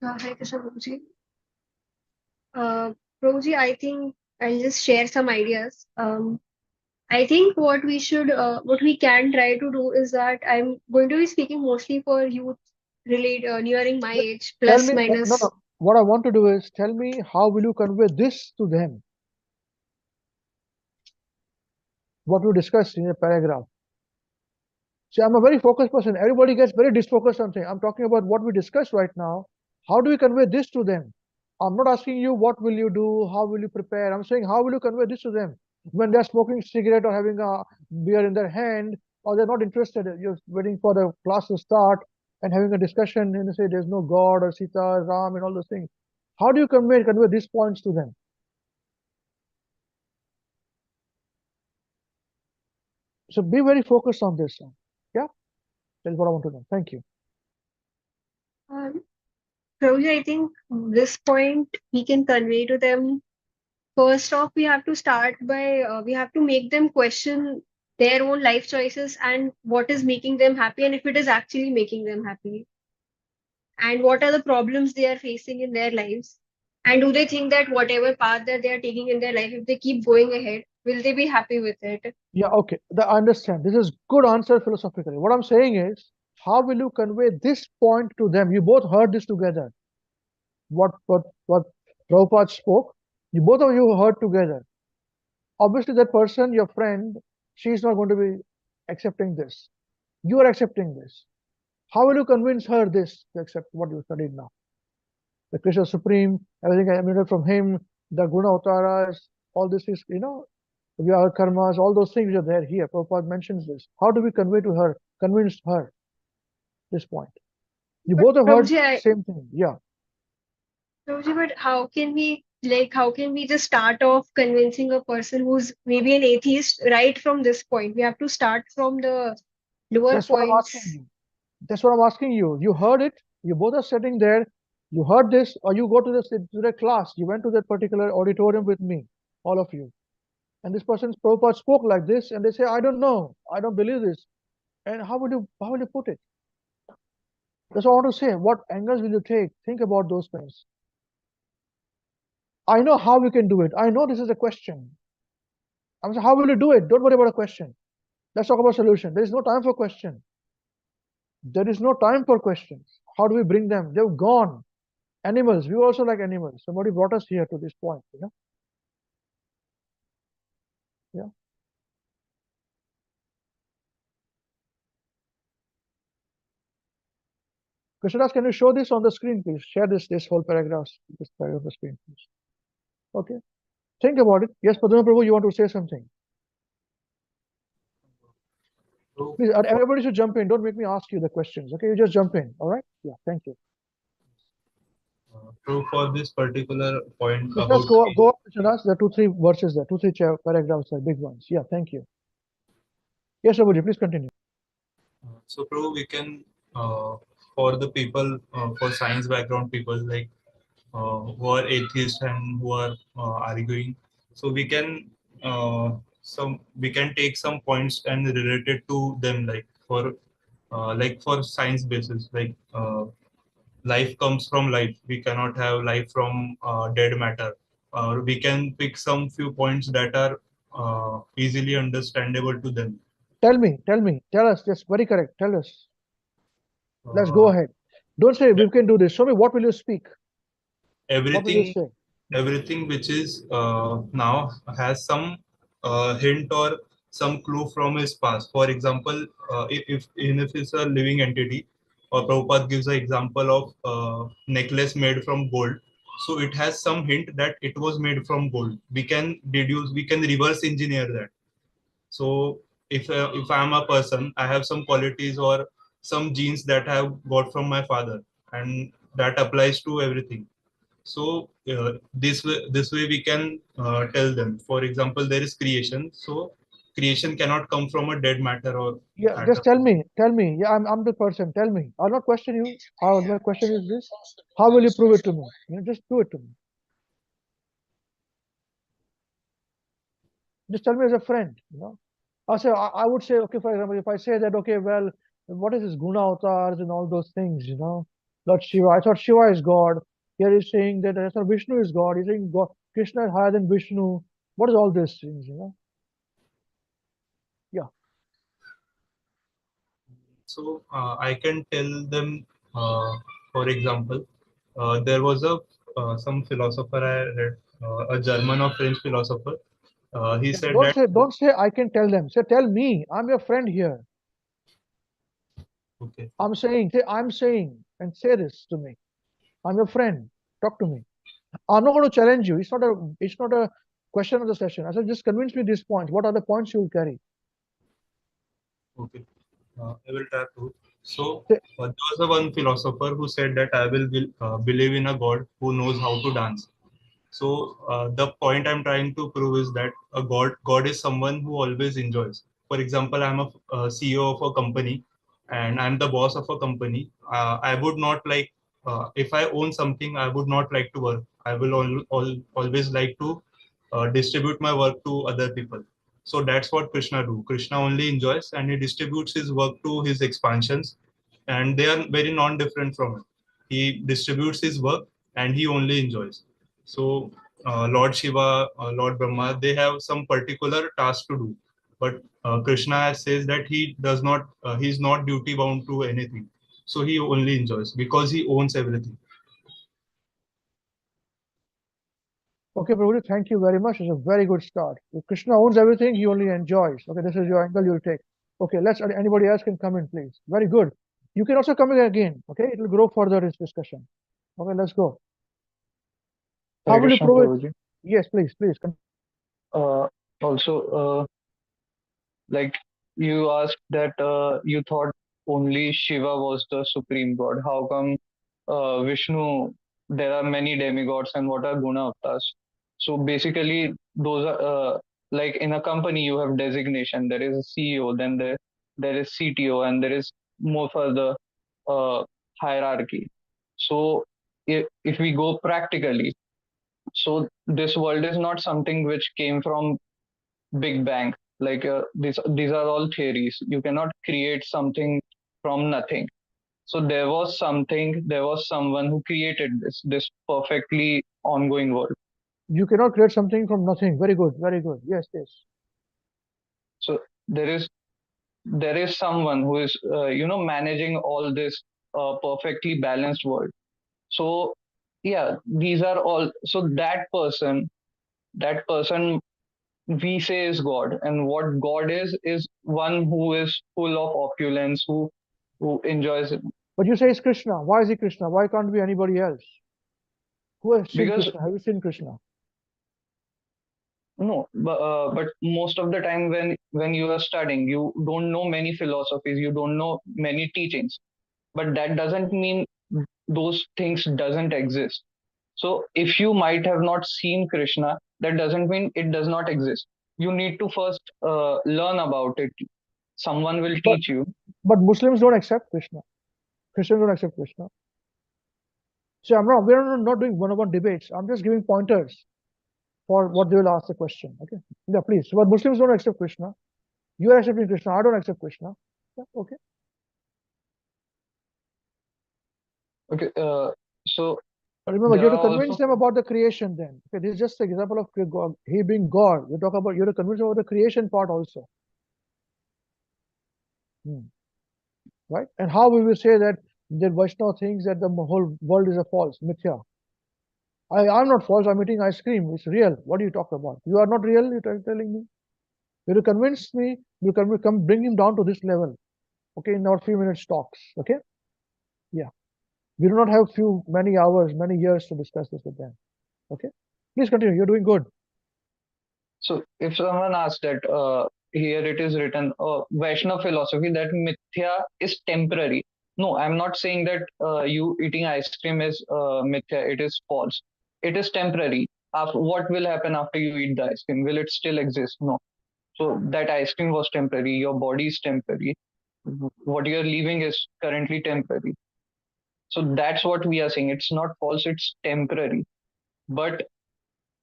Hare Krishna Prabhuji. Prabhuji, I think I'll just share some ideas. I think what we can try to do is that I'm going to be speaking mostly for youth nearing my age, Tell plus me, minus. no. What I want to do is tell me how will you convey this to them? What we discussed in a paragraph. See, I'm a very focused person. Everybody gets very disfocused on things. I'm talking about what we discussed right now. How do we convey this to them? I'm not asking you what will you do, how will you prepare. I'm saying how will you convey this to them when they're smoking cigarette or having a beer in their hand, or they're not interested. You're waiting for the class to start and having a discussion and say there's no God or Sita, Ram, and all those things. How do you convey these points to them? So be very focused on this. Yeah, that's what I want to know. Thank you. Prabhuji, I think this point we can convey to them. First off, we have to start by we have to make them question their own life choices and what is making them happy, and if it is actually making them happy, and what are the problems they are facing in their lives, and do they think that whatever path that they are taking in their life, if they keep going ahead, will they be happy with it? Yeah, okay. I understand. This is good answer philosophically. What I'm saying is, how will you convey this point to them? You both heard this together. What Prabhupada spoke, you both of you heard together. Obviously, that person, your friend, she's not going to be accepting this. You are accepting this. How will you convince her this to accept what you studied now? The Krishna Supreme, everything I emanated from him, the Guna Avtaras, all this is, our karmas, all those things are there here. Prabhupada mentions this. How do we convince her this point? You both have heard the same thing. Yeah. Prabhuji, but how can we just start off convincing a person who's maybe an atheist right from this point? We have to start from the lower That's what I'm points. asking you. That's what I'm asking you. You heard it. You both are sitting there. You heard this, or you go to the class. You went to that particular auditorium with me, all of you. And this person's Prabhupada spoke like this, and they say, I don't know. I don't believe this. And how will you put it? That's what I want to say. What angles will you take? Think about those things. I know how we can do it. I know this is a question. I'm saying, how will you do it? Don't worry about a question. Let's talk about solution. There is no time for question. There is no time for questions. How do we bring them? They've gone. Animals. We also like animals. Somebody brought us here to this point. Yeah. Krishnadas, can you show this on the screen, please? Share this whole paragraph, this paragraph on the screen, please. Okay. Think about it. Yes, Padma Prabhu, you want to say something? So, Please, everybody should jump in. Don't make me ask you the questions. Okay, you just jump in. All right? Yeah, thank you. so for this particular point Just about go up, Krishnadas. There are 2-3 verses there, 2-3 paragraphs there, big ones. Yeah, thank you. Yes, Prabhuji, please continue. so Prabhu, we can for the people for science background people like who are atheists and who are arguing. So we can take some points and relate it to them like for science basis life comes from life. We cannot have life from dead matter. We can pick some few points that are easily understandable to them. Tell us. Yes, very correct. Tell us. Let's Uh, go ahead. Don't say we can do this. Show me what will you speak? What will you everything say? everything which is now has some hint or some clue from his past. For example, if it's a living entity, or Prabhupada gives an example of necklace made from gold. So it has some hint that it was made from gold. We can reverse engineer that. So if I'm a person, I have some qualities or some genes that I have got from my father, and that applies to everything. So this way we can tell them. For example, there is creation. So creation cannot come from a dead matter or Yeah, just atom. tell me. Yeah, I'm the person. Tell me. I'll not question you. My question is this: how will you prove it to me? Just do it to me. Just tell me as a friend. I would say, okay, for example, if I say that, okay, well, what is this guna avatars and all those things, Lord Shiva. I thought Shiva is God. Here he's saying that I thought Vishnu is God. He's saying God, Krishna is higher than Vishnu. What is all these things, Yeah. So I can tell them, for example, there was a some philosopher I read, a German or French philosopher. He said that. Don't say I can tell them. Say tell me. I'm your friend here. Okay. I'm saying, and say this to me. I'm your friend. Talk to me. I'm not going to challenge you. It's not a question of the session. I said, just convince me these points. What are the points you will carry? Okay. I will try to. So Say, there was a one philosopher who said that I will believe in a God who knows how to dance. So the point I'm trying to prove is that a God is someone who always enjoys. For example, I'm a CEO of a company, and I'm the boss of a company. I would not like if I own something, I would not like to work. I will always like to distribute my work to other people. So that's what Krishna do. Krishna only enjoys, and he distributes his work to his expansions, and they are very non-different from it. He distributes his work, and he only enjoys. So Lord Shiva, Lord Brahma, they have some particular task to do, but Krishna says that he does not. He's not duty bound to anything. So he only enjoys because he owns everything. okay, Prabhuji, thank you very much. It's a very good start. If Krishna owns everything, he only enjoys. Okay, this is your angle you'll take. Okay, anybody else can come in, please. Very good. You can also come in again. Okay, it will grow further this discussion. Okay, let's go. How Hare will you Krishna, prove it? Prabhuji. Yes, please. Also, like you asked that you thought only Shiva was the supreme god. How come Vishnu? There are many demigods, and what are guna avatars? So basically, those are like in a company you have designation. There is a CEO, then there is CTO, and there is more further hierarchy. So if we go practically, so this world is not something which came from Big Bang. Like these are all theories. You cannot create something from nothing. So there was someone who created this perfectly ongoing world. You cannot create something from nothing. Very good. Very good. Yes, yes. So there is someone who is managing all this perfectly balanced world. So yeah, these are all. So that person we say is God, and what God is one who is full of opulence, who enjoys it. But you say it's Krishna. Why is he Krishna? Why can't it be anybody else? Who has seen Because Krishna? Have you seen Krishna? No, but most of the time when you are studying, you don't know many philosophies, you don't know many teachings, but that doesn't mean those things doesn't exist. So if you might have not seen Krishna, that doesn't mean it does not exist. You need to first learn about it. Someone will But teach you. but Muslims don't accept Krishna. Christians don't accept Krishna. So we're not doing one-on-one debates. I'm just giving pointers for what they will ask the question. Okay. Yeah, please. But Muslims don't accept Krishna. You are accepting Krishna. I don't accept Krishna. Yeah, okay. Okay. So But remember, you there have are to convince also them about the creation then. Okay, this is just an example of God, he being God. You talk about, you have to convince them about the creation part also. Right? And how we will say that the Vaishnava thinks that the whole world is a false, mithya. I'm not false, I'm eating ice cream. It's real. What are you talking about? You are not real, you're telling me. You have to convince me, you can come bring him down to this level. Okay, in our few minutes talks. Okay? Yeah. We do not have many hours, many years to discuss this with them. Okay? Please continue. You're doing good. so if someone asks that here it is written Vaishnava philosophy that mithya is temporary. No, I'm not saying that you eating ice cream is mithya. It is false. It is temporary. What will happen after you eat the ice cream? Will it still exist? No. So that ice cream was temporary. Your body is temporary. What you're leaving is currently temporary. So that's what we are saying. It's not false. It's temporary. But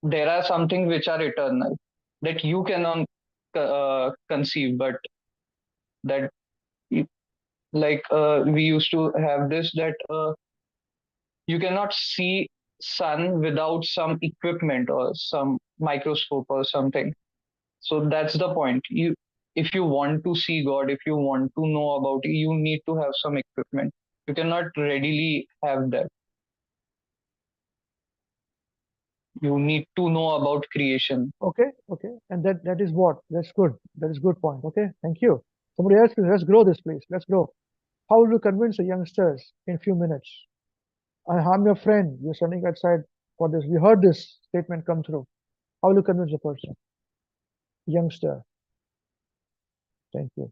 there are some things which are eternal that you cannot conceive, but that like we used to have this that you cannot see sun without some equipment or some microscope or something. So that's the point. You if you want to see God, if you want to know about it, you need to have some equipment. You cannot readily have that. You need to know about creation. Okay, okay. And that is what? That's good. That is good point. Okay, thank you. Somebody else, let's grow this, please. Let's grow. How will you convince the youngsters in few minutes? I'm your friend. You're standing outside for this. We heard this statement come through. How will you convince the person? Youngster. Thank you.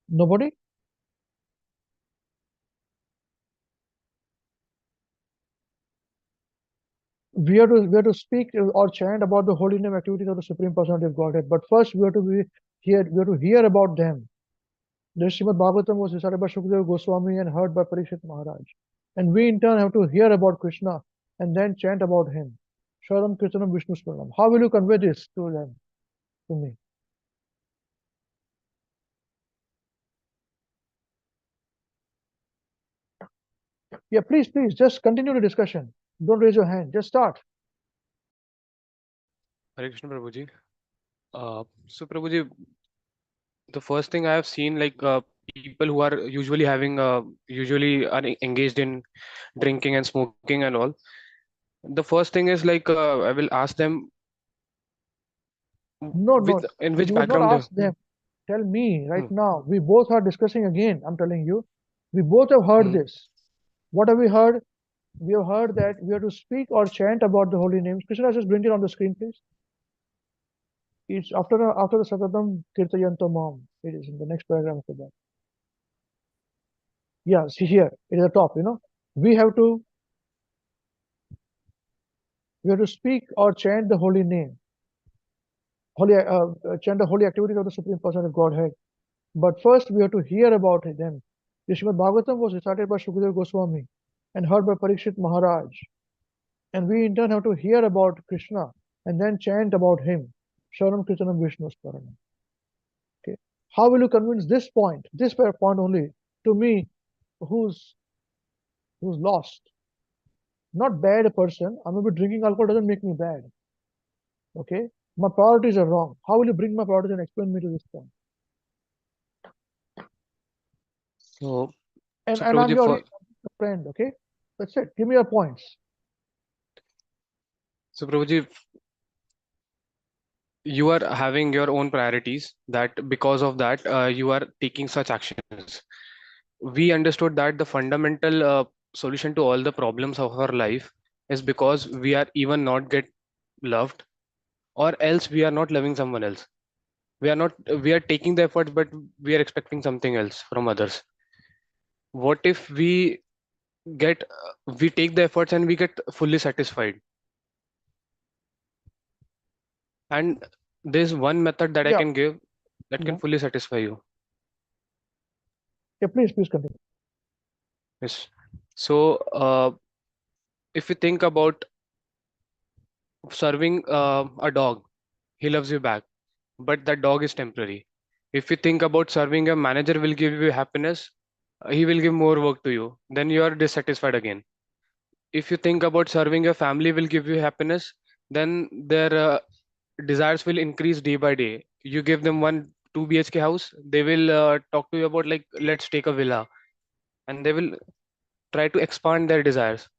Nobody? We have to speak or chant about the holy name activities of the Supreme Personality of Godhead. But first we have to hear about them. The Srimad Bhagavatam was recited by Shukadeva Goswami and heard by Parikshit Maharaj. And we in turn have to hear about Krishna and then chant about him. Sharam Kirtanam Vishnu Smaranam. How will you convey this to them, to me? Yeah, please, just continue the discussion. Don't raise your hand. Just start. Hare Krishna Prabhuji. So Prabhuji, the first thing I have seen, like people who are usually are engaged in drinking and smoking and all. The first thing is like I will ask them No. in which You will not background ask them. Tell me right Hmm. now. We both are discussing again. I'm telling you. We both have heard this. What have we heard? We have heard that we have to speak or chant about the holy names. Krishna, just bring it on the screen, please. It's after the Satatam Kirtayantamam. It is in the next paragraph after that. Yeah, see here, it is the top, We have to speak or chant the holy name. Chant the holy activities of the Supreme Person of Godhead. But first we have to hear about them. The Srimad Bhagavatam was recited by Shukadeva Goswami and heard by Parikshit Maharaj. And we in turn have to hear about Krishna and then chant about him. Sharam Kirtanam Vishnu Sparanam. Okay. How will you convince this point only, to me, who's who's lost. Not bad person. I maybe drinking alcohol doesn't make me bad. Okay? My priorities are wrong. How will you bring my priorities and explain me to this point? So, And so I'm Prabhuji, your friend, okay? That's it. Give me your points. so Prabhuji, you are having your own priorities, that because of that you are taking such actions. We understood that the fundamental solution to all the problems of our life is because we are even not get loved, or else we are not loving someone else. We are not, we are taking the efforts, but we are expecting something else from others. What if we get we take the efforts and we get fully satisfied? And there's one method that I Yeah. can give that can Yeah. fully satisfy you. Yeah, please continue. Yes. So if you think about serving a dog, he loves you back, but that dog is temporary. If you think about serving a manager will give you happiness, he will give more work to you, then you are dissatisfied again. If you think about serving a family will give you happiness, then their desires will increase day by day. You give them one 2 BHK house, they will talk to you about like let's take a villa, and they will try to expand their desires.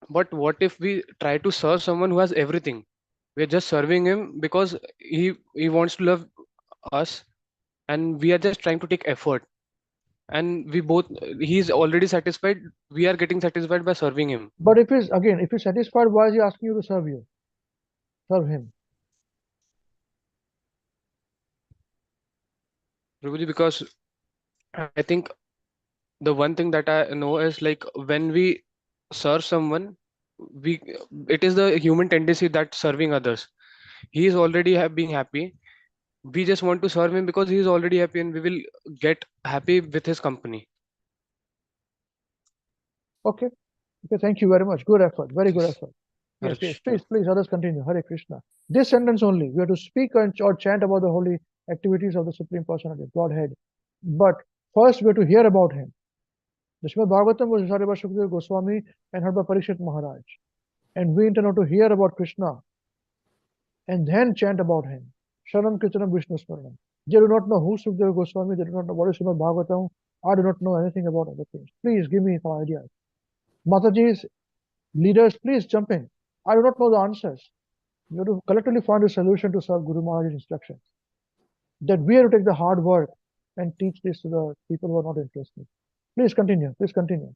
But what if we try to serve someone who has everything? We're just serving him because he wants to love us, and we are just trying to take effort. And we both, he's already satisfied. We are getting satisfied by serving him. But if he's satisfied, why is he asking you to serve you? Serve him. Prabhuji, because I think the one thing that I know is like when we serve someone, we it is the human tendency that serving others. He is already being happy. We just want to serve him because he is already happy, and we will get happy with his company. Okay. Okay, thank you very much. Good effort. Very good Yes. effort. Hare Yes, yes. Krishna. Please, others continue. Hare Krishna. This sentence only. We have to speak or chant about the holy activities of the Supreme Personality, Godhead. But first, we have to hear about him. The Srimad Bhagavatam was recited by Shukadeva Goswami and heard by Parikshit Maharaj. And we intend to hear about Krishna and then chant about him. Sharanam Kirtanam Vishnu Smaranam. They do not know who Shukadeva Goswami, they do not know what is Srimad Bhagavatam. I do not know anything about other things. Please give me some ideas. Mataji's leaders, please jump in. I do not know the answers. You have to collectively find a solution to serve Guru Maharaj's instructions. That we have to take the hard work and teach this to the people who are not interested. Please continue. Please continue.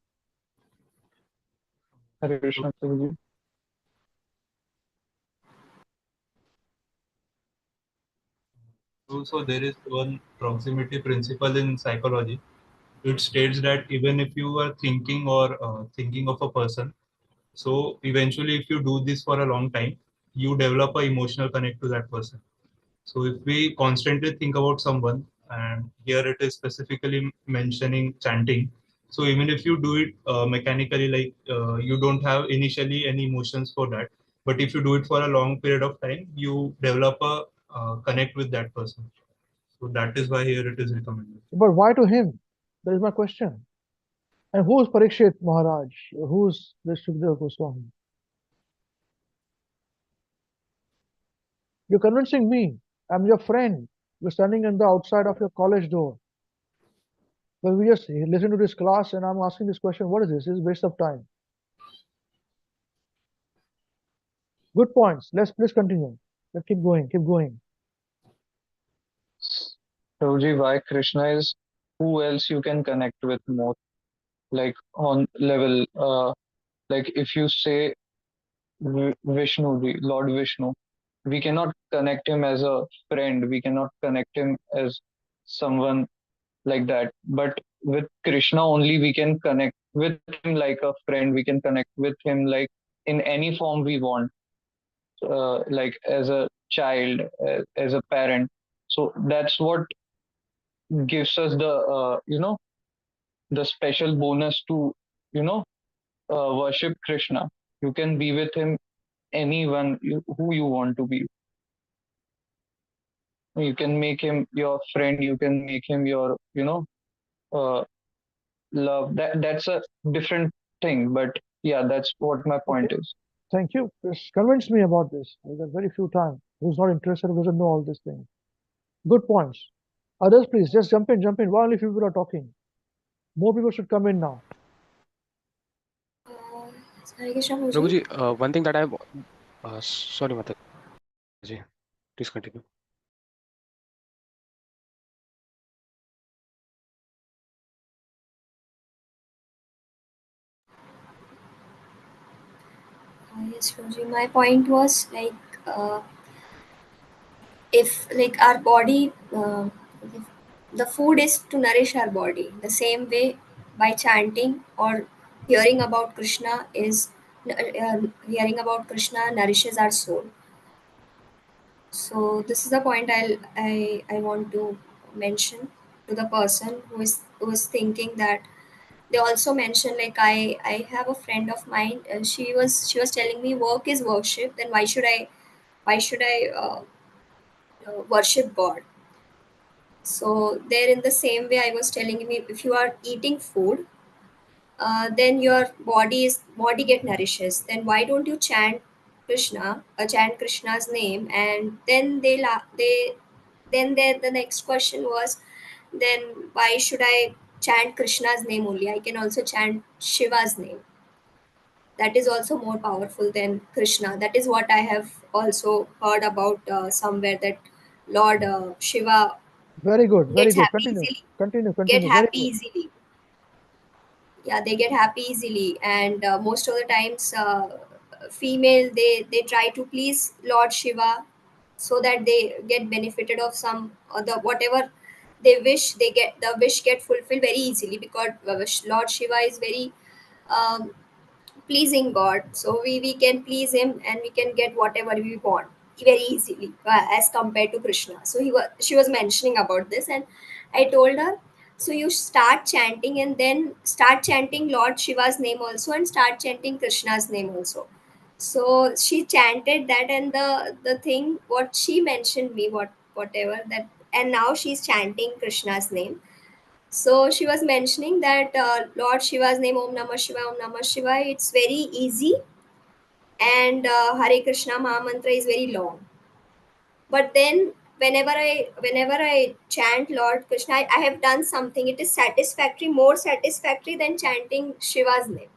Hare Krishna, Prabhuji. Also, there is one proximity principle in psychology. It states that even if you are thinking or thinking of a person, so eventually, if you do this for a long time, you develop a emotional connect to that person. So if we constantly think about someone, and here it is specifically mentioning chanting. So even if you do it mechanically, like you don't have initially any emotions for that, but if you do it for a long period of time, you develop a connect with that person. So that is why here it is recommended. But why to him? That is my question. And who is Parikshit Maharaj? Who is the Shukadeva Goswami? You're convincing me. I'm your friend. We're standing on the outside of your college door. But we just listen to this class and I'm asking this question. What is this? This is a waste of time. Good points. Let's please continue. Let's keep going. Keep going. Prabhuji, why Krishna is who else you can connect with more? Like on level, like if you say Vishnu, the Lord Vishnu, we cannot connect him as a friend. We cannot connect him as someone like that. But with Krishna only, we can connect with him like a friend. We can connect with him like in any form we want, like as a child, as a parent. So that's what gives us the, the special bonus to, worship Krishna. You can be with him, anyone who you want to be. You can make him your friend. You can make him your, uh, love. That's a different thing, but yeah, that's what my point is. Thank you. Chris convinced me about this. I got very few times. Who's not interested, who doesn't know all these things. Good points. Others, please, just jump in, jump in. Why only few people are talking? More people should come in now. Hare Krishna Prabhuji. Prabhuji, one thing that I've sorry, Mataji, please continue. Yes, Prabhuji. My point was like if like our body, the food is to nourish our body. The same way by chanting or hearing about Krishna is hearing about Krishna nourishes our soul. So this is the point I want to mention to the person who is thinking that. They also mentioned like I have a friend of mine, and she was telling me work is worship, then why should I worship God? So there in the same way I was telling him, if you are eating food, then your body get nourishes, then why don't you chant Krishna, chant Krishna's name? And then the next question was, then why should I chant Krishna's name only? I can also chant Shiva's name. That is also more powerful than Krishna. That is what I have also heard about somewhere, that Lord Shiva Very good, very gets good. happy Continue, easily. continue, Get continue. Very happy good. easily. Yeah, they get happy easily, and most of the times, female they try to please Lord Shiva, so that they get benefited of some other whatever they wish. They get the wish get fulfilled very easily, because Lord Shiva is very um, pleasing God. So we can please him, and we can get whatever we want very easily, as compared to Krishna. So she was mentioning about this, and I told her, so you start chanting, and then start chanting Lord Shiva's name also, and start chanting Krishna's name also. So she chanted that, and the thing what she mentioned me, whatever that, and now she's chanting Krishna's name. So she was mentioning that Lord Shiva's name, Om Namah Shiva, Om Namah Shiva, it's very easy, and Hare Krishna Maha Mantra is very long. But then whenever I chant Lord Krishna, I have done something. It is satisfactory, more satisfactory than chanting Shiva's name.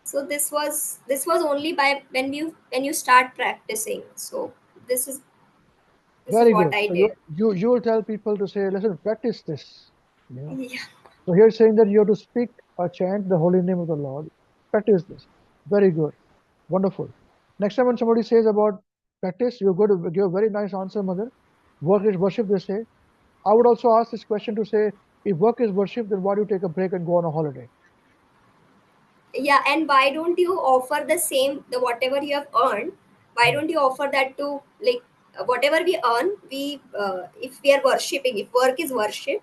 So this was only by when you start practicing. So this is this is Very what good. I So did. you will tell people to say, listen, practice this. You know. Yeah. So here saying that you have to speak or chant the holy name of the Lord. Practice this. Very good. Wonderful. Next time when somebody says about practice, you're going to give a very nice answer, mother. Work is worship, they say. I would also ask this question to say, if work is worship, then why do you take a break and go on a holiday? Yeah, and why don't you offer the same, the whatever you have earned, why don't you offer that to, like, whatever we earn, we if we are worshipping, if work is worship,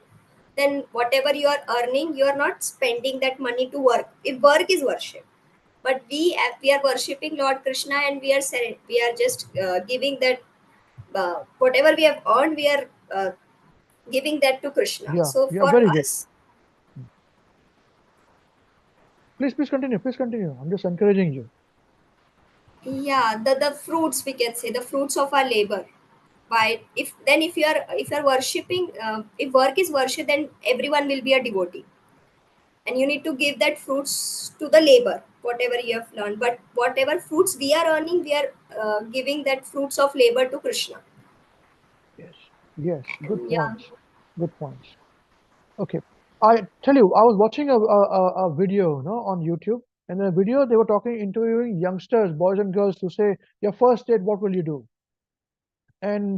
then whatever you are earning, you are not spending that money to work, if work is worship. But we are worshipping Lord Krishna, and we are just giving that, whatever we have earned, we are giving that to Krishna. Yeah, So yeah, for very good. us, Please continue. Please continue. I'm just encouraging you. yeah, the fruits, we can say, the fruits of our labor. Why, if you are worshipping, if work is worship, then everyone will be a devotee, and you need to give that fruits to the labor, whatever you have learned. But whatever fruits we are earning, we are giving that fruits of labor to Krishna. Yes, yes, good And yeah, points. Good points. Okay. I tell you, I was watching a video, on YouTube, and in the video they were interviewing youngsters, boys and girls, to say, your first date, what will you do? And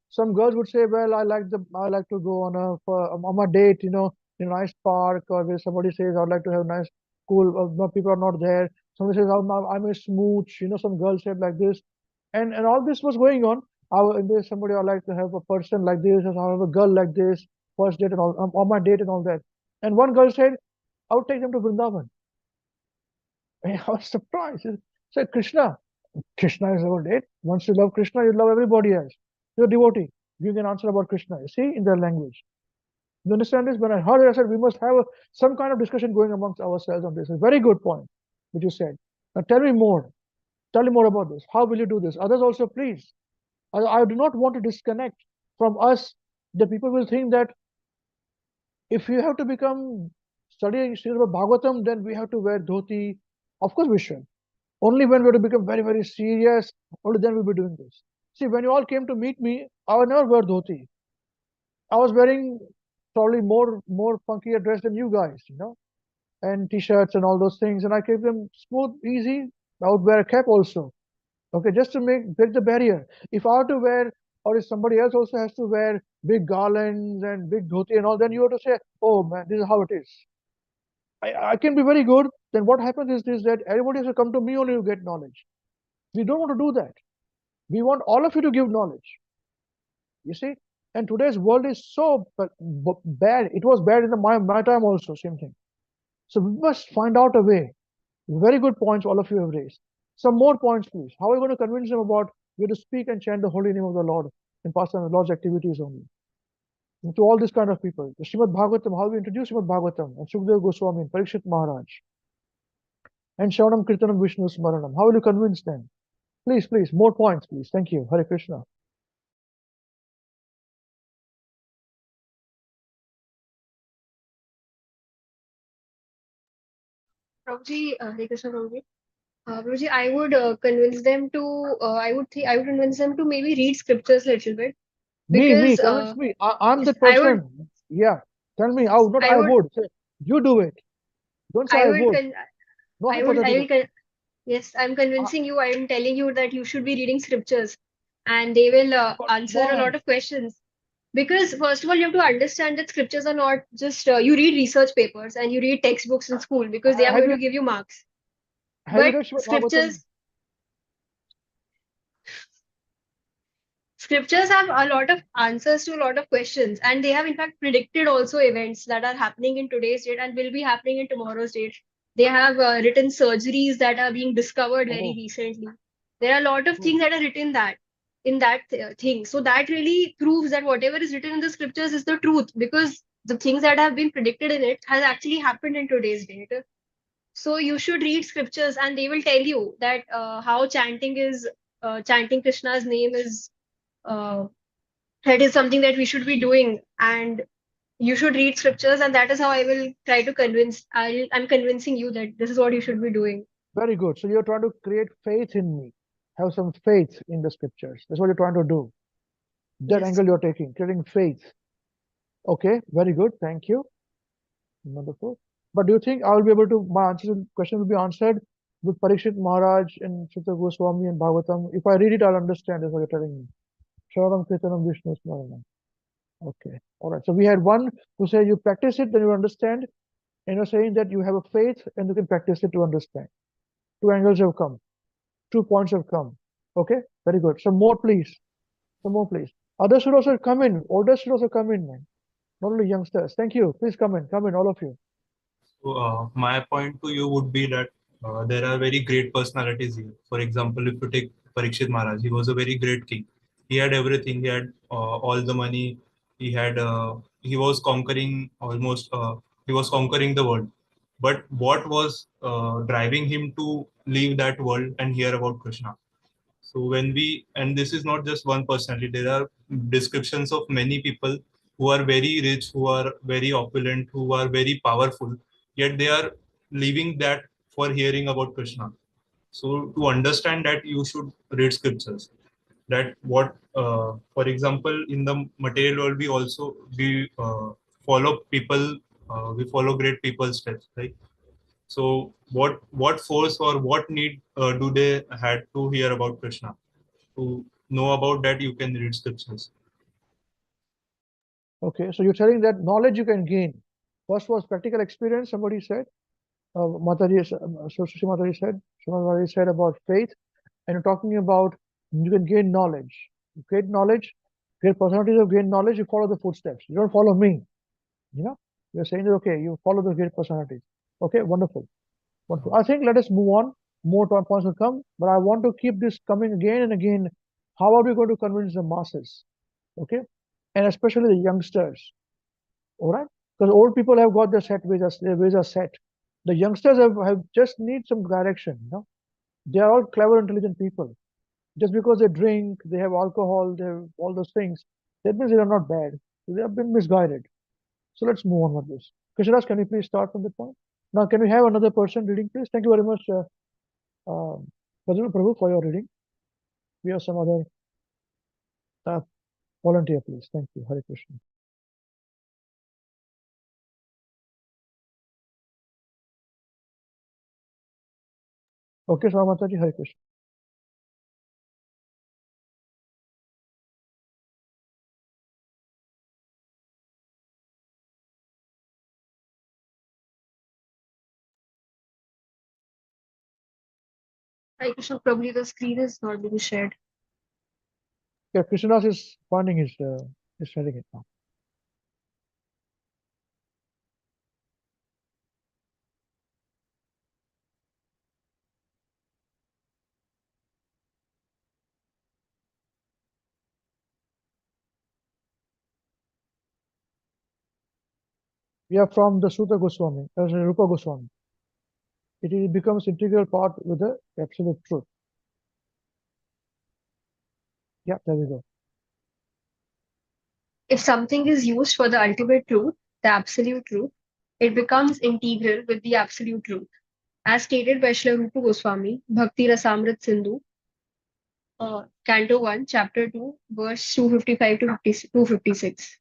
some girls would say, well, I like to go on a date, in a nice park, or where somebody says, I'd like to have a nice cool, no, people are not there. Somebody says, I'm a smooch, some girls said like this, and all this was going on. And there's somebody, I like to have a person like this, and I have a girl like this, first date and all, on my date and all that. And one girl said, I would take them to Vrindavan. And I was surprised. She said, Krishna is our date. Once you love Krishna, you love everybody else. You're a devotee. You can answer about Krishna. You see, in their language. You understand this? When I heard it, I said, we must have some kind of discussion going amongst ourselves on this. A very good point. which you said. Now tell me more. Tell me more about this. How will you do this? Others also, please. I do not want to disconnect from us. The people will think that if you have to become studying Srimad Bhagavatam, then we have to wear dhoti. Of course we should. Only when we have to become very, very serious, only then we'll be doing this. See, when you all came to meet me, I would never wear dhoti. I was wearing probably more funkier dress than you guys, and t-shirts and all those things, and I kept them smooth, easy. I would wear a cap also. Okay, just to break the barrier. If I have to wear, or if somebody else also has to wear big garlands and big dhoti and all, then you have to say, oh man, this is how it is. I can be very good. Then what happens is this, that everybody has to come to me only to get knowledge. We don't want to do that. We want all of you to give knowledge. You see? And today's world is so bad. It was bad in my time also, same thing. So we must find out a way. Very good points all of you have raised. Some more points, please. How are we going to convince them about we have to speak and chant the holy name of the Lord and pass on the Lord's activities only? And to all these kind of people. The Srimad Bhagavatam, how we introduce Srimad Bhagavatam, and Sukadeva Goswami and Parikshit Maharaj, and Shravanam Kirtanam Vishnu Smaranam. How will you convince them? Please, please, more points, please. Thank you. Hare Krishna. Prabhuji, Hare Krishna, Prabhuji. Prabhuji, I would convince them to. I would convince them to maybe read scriptures a little bit, Me, because convince me. I'm the I would. person. Yeah. Tell me how, not I I would. would. Say, you do it. Don't say I I would. would. No I will. hypothetical. Yes, I'm convincing you. I am telling you that you should be reading scriptures, and they will answer a lot Why? of questions. Because first of all, you have to understand that scriptures are not just you read research papers and you read textbooks in school because they are Have going you to give you marks. have you But read Srimad Bhagavatam? scriptures have a lot of answers to a lot of questions, and they have in fact predicted also events that are happening in today's date and will be happening in tomorrow's date. They have written surgeries that are being discovered very Oh. recently. There are a lot of Oh. things that are written that in that thing. So that really proves that whatever is written in the scriptures is the truth, because the things that have been predicted in it has actually happened in today's date. So you should read scriptures, and they will tell you that how chanting Krishna's name is uh, that is something that we should be doing, and you should read scriptures, and that is how I will try to I'm convincing you that this is what you should be doing. Very good. So you're trying to create faith in me. Have some faith in the scriptures. That's what you're trying to do. That Yes. angle you're taking, creating faith. Okay, very good. Thank you. Wonderful. But do you think I will be able to, my question will be answered with Parikshit Maharaj and Sutta Goswami and Bhagavatam? If I read it, I'll understand is what you're telling me. Shravanam Kirtanam Vishnu Smaranam. Okay. All right. So we had one to say you practice it, then you understand. And you're saying that you have a faith and you can practice it to understand. Two angles have come. 2 points have come. Okay. Very good. Some more, please. Some more, please. Others should also come in. Olders should also come in, man. Not only youngsters. Thank you. Please come in, all of you. So my point to you would be that there are very great personalities here. For example, if you take Parikshit Maharaj, he was a very great king. He had everything. He had all the money. He had. He was conquering almost. He was conquering the world. But what was driving him to leave that world and hear about Krishna? So when we, and this is not just one personality, there are descriptions of many people who are very rich, who are very opulent, who are very powerful, yet they are leaving that for hearing about Krishna. So to understand that, you should read scriptures. That what, for example, in the material world, we follow people, we follow great people's steps, right? So what force or what need do they had to hear about Krishna? To know about that, you can read scriptures. Okay. So you're telling that knowledge you can gain. First was practical experience, somebody said. Mataji, Sushi Mataji said. Mataji said about faith. And you're talking about you can gain knowledge. You gain knowledge, great personalities of gain knowledge, you follow the footsteps. You don't follow me. You're saying that, okay, you follow the great personalities. Okay, wonderful. Wonderful. I think let us move on. More points will come, but I want to keep this coming again and again. How are we going to convince the masses? Okay, and especially the youngsters. All right, because old people have got their ways are set. The youngsters have just need some direction. They are all clever, intelligent people. Just because they drink, they have alcohol, they have all those things, that means they are not bad. They have been misguided. So let's move on with this. Krishnas, can you please start from the point? Now, can we have another person reading, please? Thank you very much, Prabhu, for your reading. We have some other volunteer, please. Thank you. Hare Krishna. Okay, so Mataji, Hare Krishna. Hare Krishna, probably the screen is not being shared. Yeah, Krishnas is finding his sharing it now. We are from the Sutta Goswami, Rupa Goswami. It becomes integral part with the absolute truth. Yeah, there we go. If something is used for the ultimate truth, the absolute truth, it becomes integral with the absolute truth. As stated by Srila Rupa Goswami, Bhakti Rasamrit Sindhu, Canto 1, Chapter 2, verse 255 to 256.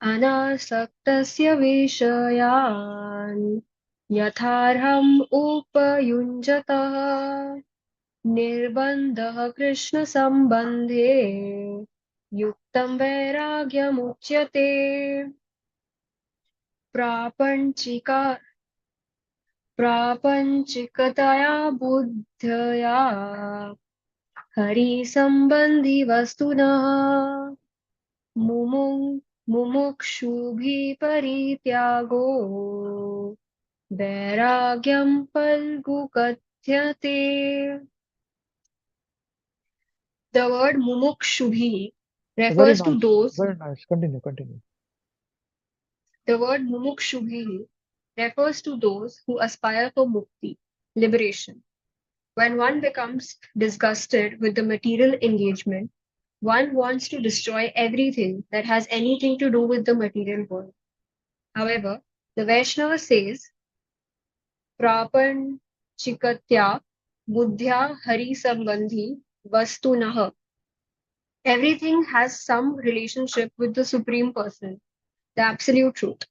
अनासक्तस्य विषयान् यथार्हम् उपयुञ्जतः निर्बन्धः कृष्णसम्बन्धे युक्तं वैराग्यमुच्यते प्रापञ्चिकतया बुद्धया हरिसम्बन्धि वस्तुनः मुमुक्षुभिः परित्यागो वैराग्यं फल्गुकथ्यते. The word mumukshubhi refers to those. Very nice. Continue. The word mumukshubhi refers to those who aspire for mukti, liberation. When one becomes disgusted with the material engagement, one wants to destroy everything that has anything to do with the material world. However, the Vaishnava says, Prapanchikatya buddhya hari sambandhi vastunah. Everything has some relationship with the Supreme Person, the Absolute Truth.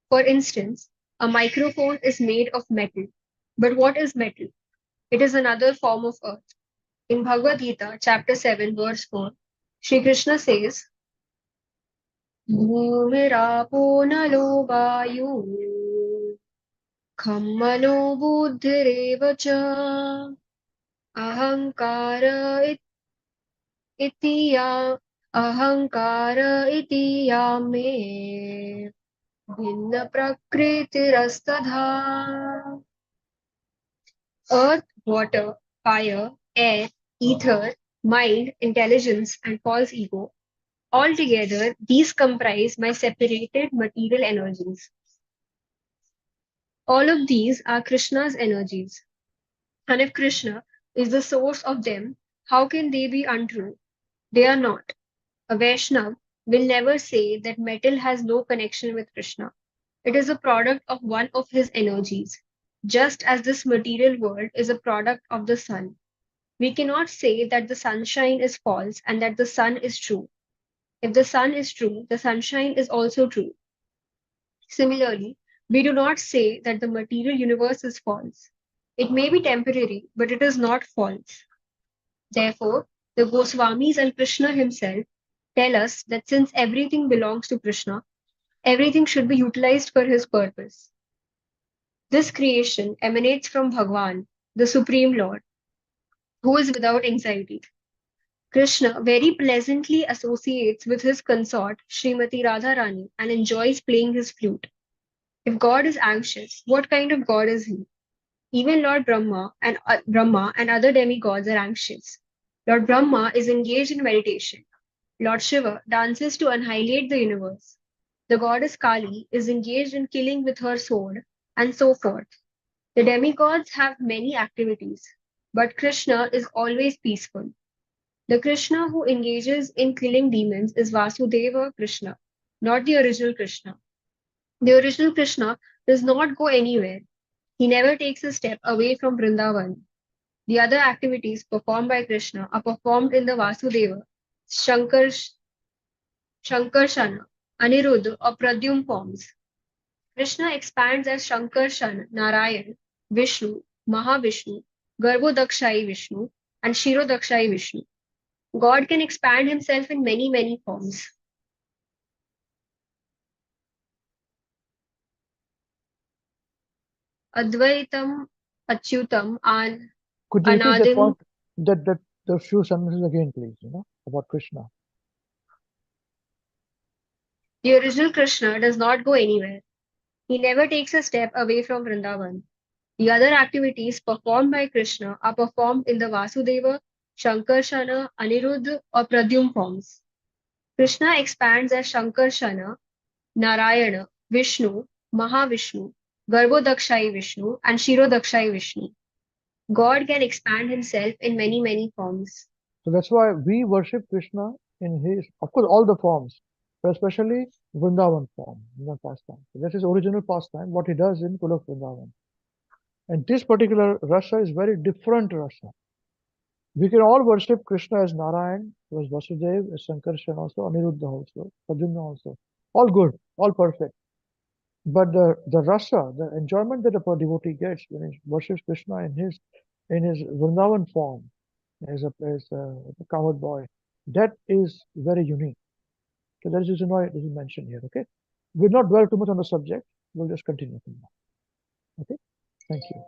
For instance, a microphone is made of metal. But what is metal? It is another form of earth. In Bhagavad Gita, chapter 7, verse 4, Sri Krishna says, Bhumirapo nalo vayu khammano buddhireva cha ahankara itiya me भिन्न प्रकृतिरस्तधा. Earth, water, fire, air, ether, mind, intelligence, and false ego. Altogether, these comprise my separated material energies. All of these are Krishna's energies. And if Krishna is the source of them, how can they be untrue? They are not. A Vaishnav will never say that metal has no connection with Krishna. It is a product of one of his energies, just as this material world is a product of the sun. We cannot say that the sunshine is false and that the sun is true. If the sun is true, the sunshine is also true. Similarly, we do not say that the material universe is false. It may be temporary, but it is not false. Therefore, the Goswamis and Krishna himself tell us that since everything belongs to Krishna, everything should be utilized for his purpose. This creation emanates from Bhagwan, the Supreme Lord, who is without anxiety. Krishna very pleasantly associates with his consort, Srimati Radharani, and enjoys playing his flute. If God is anxious, what kind of God is he? Even Lord Brahma and other demigods are anxious. Lord Brahma is engaged in meditation. Lord Shiva dances to annihilate the universe. The goddess Kali is engaged in killing with her sword, and so forth. The demigods have many activities, but Krishna is always peaceful. The Krishna who engages in killing demons is Vasudeva Krishna, not the original Krishna. The original Krishna does not go anywhere. He never takes a step away from Vrindavan. The other activities performed by Krishna are performed in the Vasudeva, Shankarshana, Aniruddha, or Pradyum forms. Krishna expands as Shankarshan, Narayan, Vishnu, Mahavishnu, Garbhodakshai Vishnu, and Shirodakshai Vishnu. God can expand himself in many, many forms. Advaitam, Achyutam, and Could you repeat that Anadim. point, that those few sentences again, please, about Krishna? The original Krishna does not go anywhere. He never takes a step away from Vrindavan. The other activities performed by Krishna are performed in the Vasudeva, Shankarshana, Aniruddha, or Pradyum forms. Krishna expands as Shankarshana, Narayana, Vishnu, Mahavishnu, Garbhodakshai Vishnu, and Shirodakshai Vishnu. God can expand himself in many, many forms. So that's why we worship Krishna in his, of course, all the forms, but especially Vrindavan form, pastime. So that's his original pastime, what he does in Kulak Vrindavan. And this particular rasa is very different rasa. We can all worship Krishna as Narayan, as Vasudev, as Sankarshan also, Aniruddha also, Pradyumna also. All good, all perfect. But the rasa, the enjoyment that a devotee gets when he worships Krishna in his Vrindavan form, as a cowherd boy, that is very unique. So that is the reason why this is mentioned here. Okay, we'll not dwell too much on the subject. We'll just continue from now. Okay, thank you.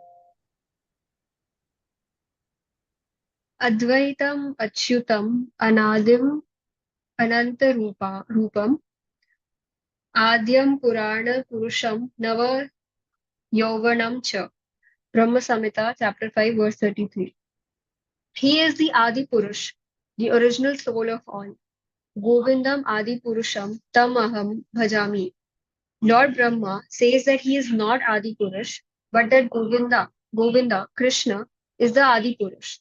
Advaitam, Achyutam, Anadim, Ananta Rupam, Adyam Purana Purusham, Nava Yauvanam Cha. Brahma Samhita, chapter 5, verse 33. He is the Adi Purush, the original soul of all. Govindam Adi Purusham, Tam Aham Bhajami. Lord Brahma says that he is not Adi Purush, but that Govinda, Krishna, is the Adi Purush.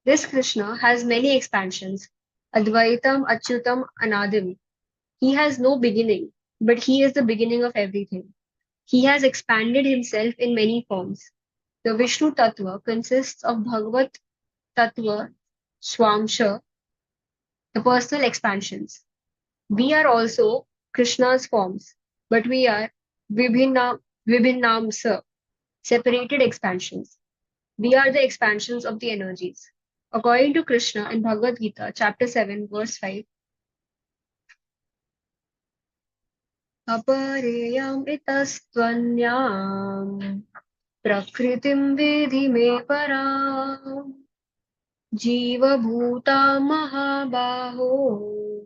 This Krishna has many expansions. Advaitam, Achyutam, Anadim. He has no beginning, but he is the beginning of everything. He has expanded himself in many forms. The Vishnu Tattva consists of Bhagavat Tattva, Swamsha, the personal expansions. We are also Krishna's forms, but we are Vibhinnamsa, separated expansions. We are the expansions of the energies. According to Krishna in Bhagavad Gita, chapter 7, verse 5, Apareyam itastvanyam prakritim vidhi me param jiva bhuta mahabaho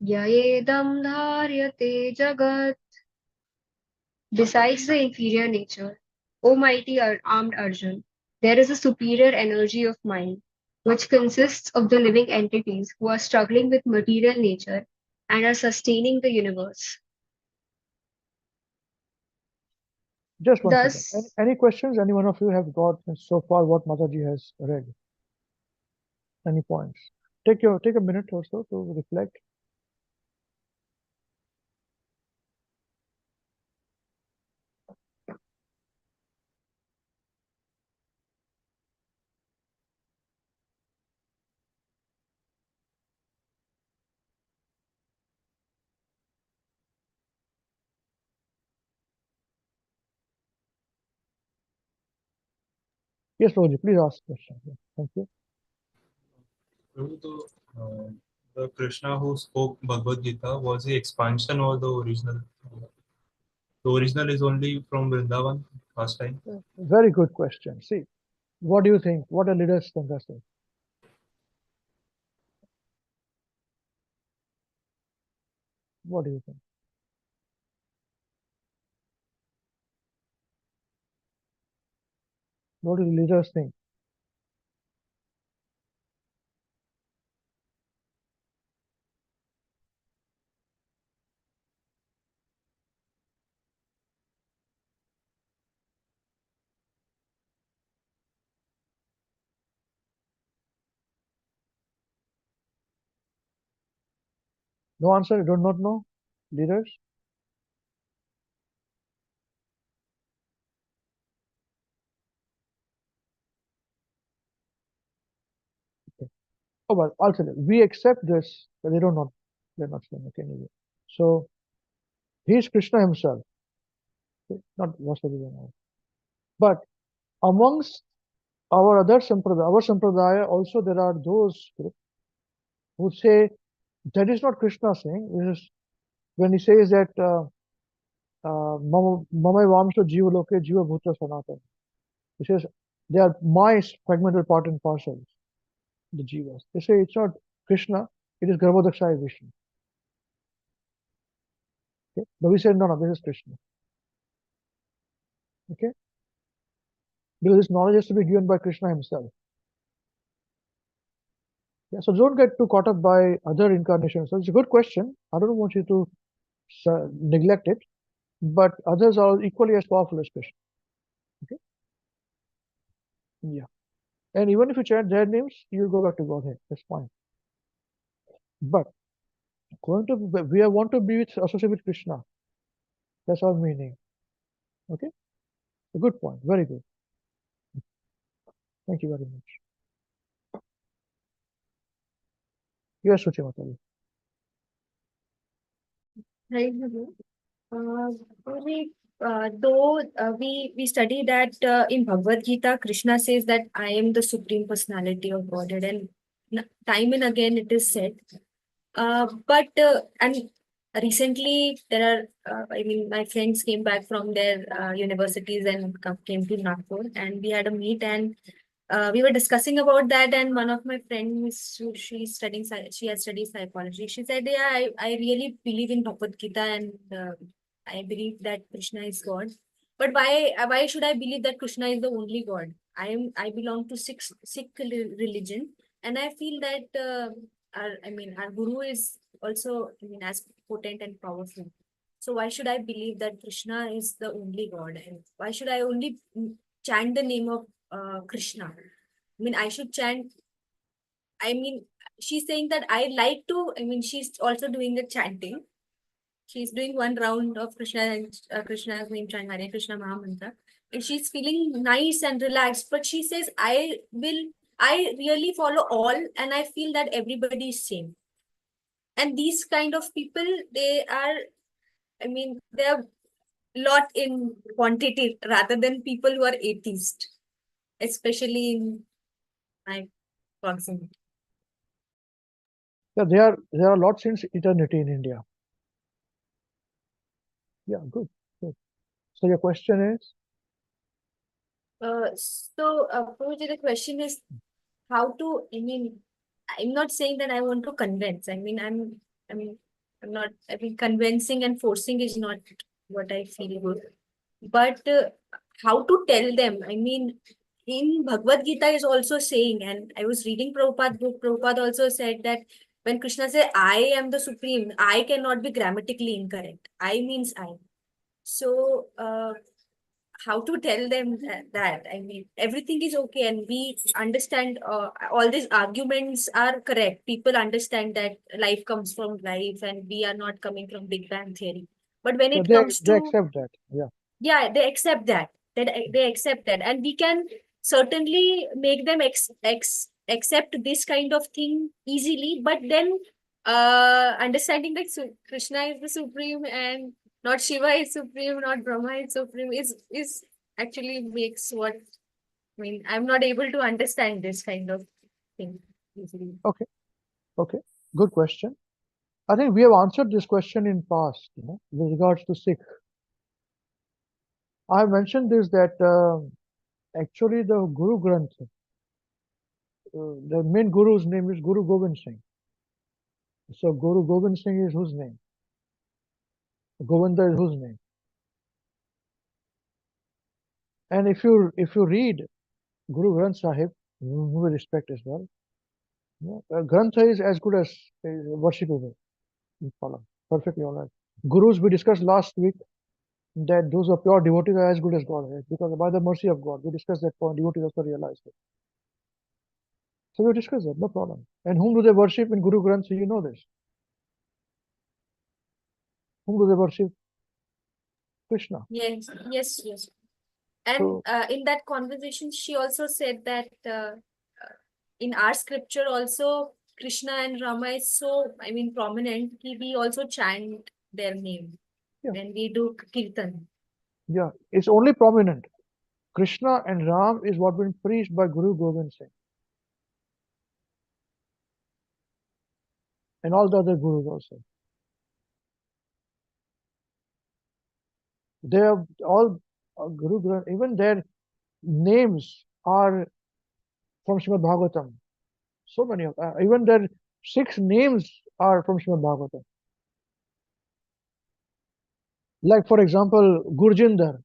yayedam dharyate jagat. Besides the inferior nature, O mighty armed Arjun, there is a superior energy of mind, which consists of the living entities who are struggling with material nature and are sustaining the universe. Just one second. Thus, Any questions? Any one of you have got so far what Mataji has read? Any points? Take a minute or so to reflect. Yes, Prabhuji, please ask question. Thank you. Prabhu, the Krishna who spoke Bhagavad Gita, was the expansion or the original? The original is only from Vrindavan last time. Very good question. See, what do you think? What are leaders think us? What do you think? What do the leaders think? No answer? You do not know? Leaders? Okay. Oh, well, I'll tell you. We accept this, but they don't know. They're not saying it anyway. So, he is Krishna himself. Okay? Not Vasudeva. But amongst our sampradaya also there are those groups who say that is not Krishna saying. This is when he says that Mama Vamsa Jiva Loke Jiva Bhuta Sanatana. He says they are my fragmental part and parcels, the jivas. They say it's not Krishna, it is Garbhodakshaya Vishnu. Okay? But we say no, this is Krishna. Okay? Because this knowledge has to be given by Krishna himself. Yeah, so don't get too caught up by other incarnations. So it's a good question. I don't want you to neglect it, but others are equally as powerful as Krishna. Okay? Yeah. And even if you chant their names, you'll go back to Godhead. That's fine. But we want to be associated with Krishna. That's our meaning. Okay? A good point. Very good. Thank you very much. Yes, Suchi Mataji. Right. Though we study that in Bhagavad Gita, Krishna says that I am the Supreme Personality of Godhead, and time and again it is said. But and recently there are, I mean, my friends came back from their universities and came to Nagpur, and we had a meet, and we were discussing about that. And one of my friends, she's studying, she has studied psychology. She said, "Yeah, I really believe in Bhagavad Gita, and I believe that Krishna is God. But why should I believe that Krishna is the only God? I belong to Sikh religion, and I feel that our Guru is also, I mean, as potent and powerful. So why should I believe that Krishna is the only God? And why should I only chant the name of Krishna? I mean, I should chant. I mean, she's saying that I like to. I mean, she's also doing the chanting. She's doing one round of Krishna and Krishna's name chant, Hare Krishna Mahamantra, and she's feeling nice and relaxed. But she says, I really follow all, and I feel that everybody is same. And these kind of people, they are, I mean, they are lot in quantity rather than people who are atheist, especially in my proximity. Yeah, there are lots since eternity in India. Yeah, good. So your question is? Prabhuji, the question is how to, I mean, I'm not saying that I want to convince. I'm not, I mean, convincing and forcing is not what I feel good. But how to tell them? I mean, in Bhagavad Gita is also saying, and I was reading Prabhupada book, Prabhupada also said that when Krishna said, I am the supreme, I cannot be grammatically incorrect. I means I. So, how to tell them that? I mean, everything is okay, and we understand all these arguments are correct. People understand that life comes from life, and we are not coming from Big Bang theory. But when it comes They to, accept that. Yeah. they accept that. They accept that, and we can certainly make them accept this kind of thing easily. But then, understanding that Krishna is the supreme and not Shiva is supreme, not Brahma is supreme, is actually makes what, I mean, I'm not able to understand this kind of thing easily. Okay. Good question. I think we have answered this question in past, with regards to Sikh. I have mentioned this that actually the Guru Granth, the main Guru's name is Guru Gobind Singh. So Guru Gobind Singh is whose name? Govinda is whose name? And if you read Guru Granth Sahib, who we respect as well, Grantha is as good as worshipable. Perfectly all right. Gurus, we discussed last week that those who are pure devotees are as good as God, right? Because by the mercy of God, we discussed that point, devotees also realized it. So we discussed that, no problem. And whom do they worship in Guru Granth? So you know this. Whom do they worship? Krishna. Yes, yes, yes. And So, in that conversation, she also said that in our scripture also, Krishna and Rama is so, I mean, prominent. We also chant their name yeah, when we do kirtan. yeah, it's only prominent. Krishna and Ram is what been preached by Guru Gobind Singh and all the other gurus also. They are all Guru Granth, even their names are from Srimad Bhagavatam. So many of even their 6 names are from Srimad Bhagavatam. Like for example, Gurjinder.